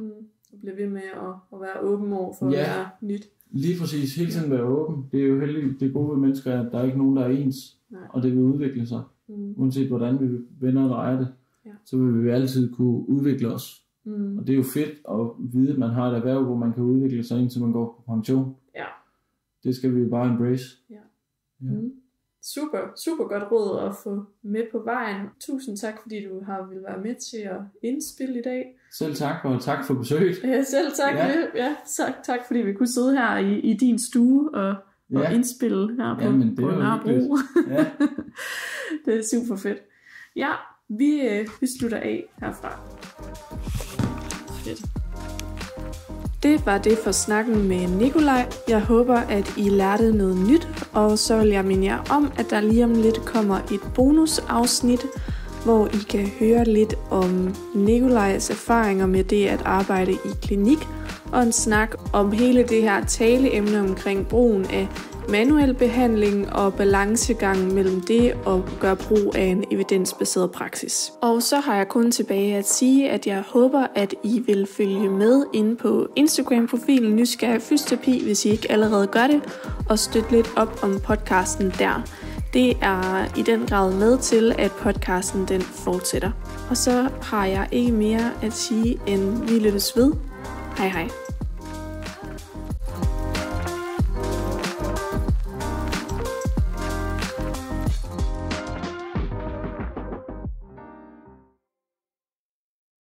Og bliver ved med at være åben over for at være nyt. Lige præcis, hele tiden være åben. Det er jo heldigt, det gode ved mennesker, at der er ikke nogen, der er ens. Nej. Og det vil udvikle sig. Uanset hvordan vi vender og drejer det, så vil vi altid kunne udvikle os. Og det er jo fedt at vide, at man har et erhverv, hvor man kan udvikle sig, indtil man går på pension. Ja. Det skal vi jo bare embrace. Ja. Super godt råd at få med på vejen. Tusind tak, fordi du har ville være med til at indspille i dag. Selv tak, og tak for besøget. Ja, selv tak. Tak fordi vi kunne sidde her i din stue og indspille her på Nørrebro. Ja. Det er super fedt. Ja, vi slutter af herfra. Fedt. Det var det for snakken med Nikolaj. Jeg håber, at I lærte noget nyt, og så vil jeg minde jer om, at der lige om lidt kommer et bonusafsnit, hvor I kan høre lidt om Nikolajs erfaringer med det at arbejde i klinik, og en snak om hele det her taleemne omkring brugen af manuel behandling og balancegangen mellem det og gøre brug af en evidensbaseret praksis. Og så har jeg kun tilbage at sige, at jeg håber, at I vil følge med inde på Instagram-profilen Nysgerrig Fysioterapi, hvis I ikke allerede gør det, og støtte lidt op om podcasten der. Det er i den grad med til, at podcasten den fortsætter. Og så har jeg ikke mere at sige, end vi lyttes ved. Hej hej.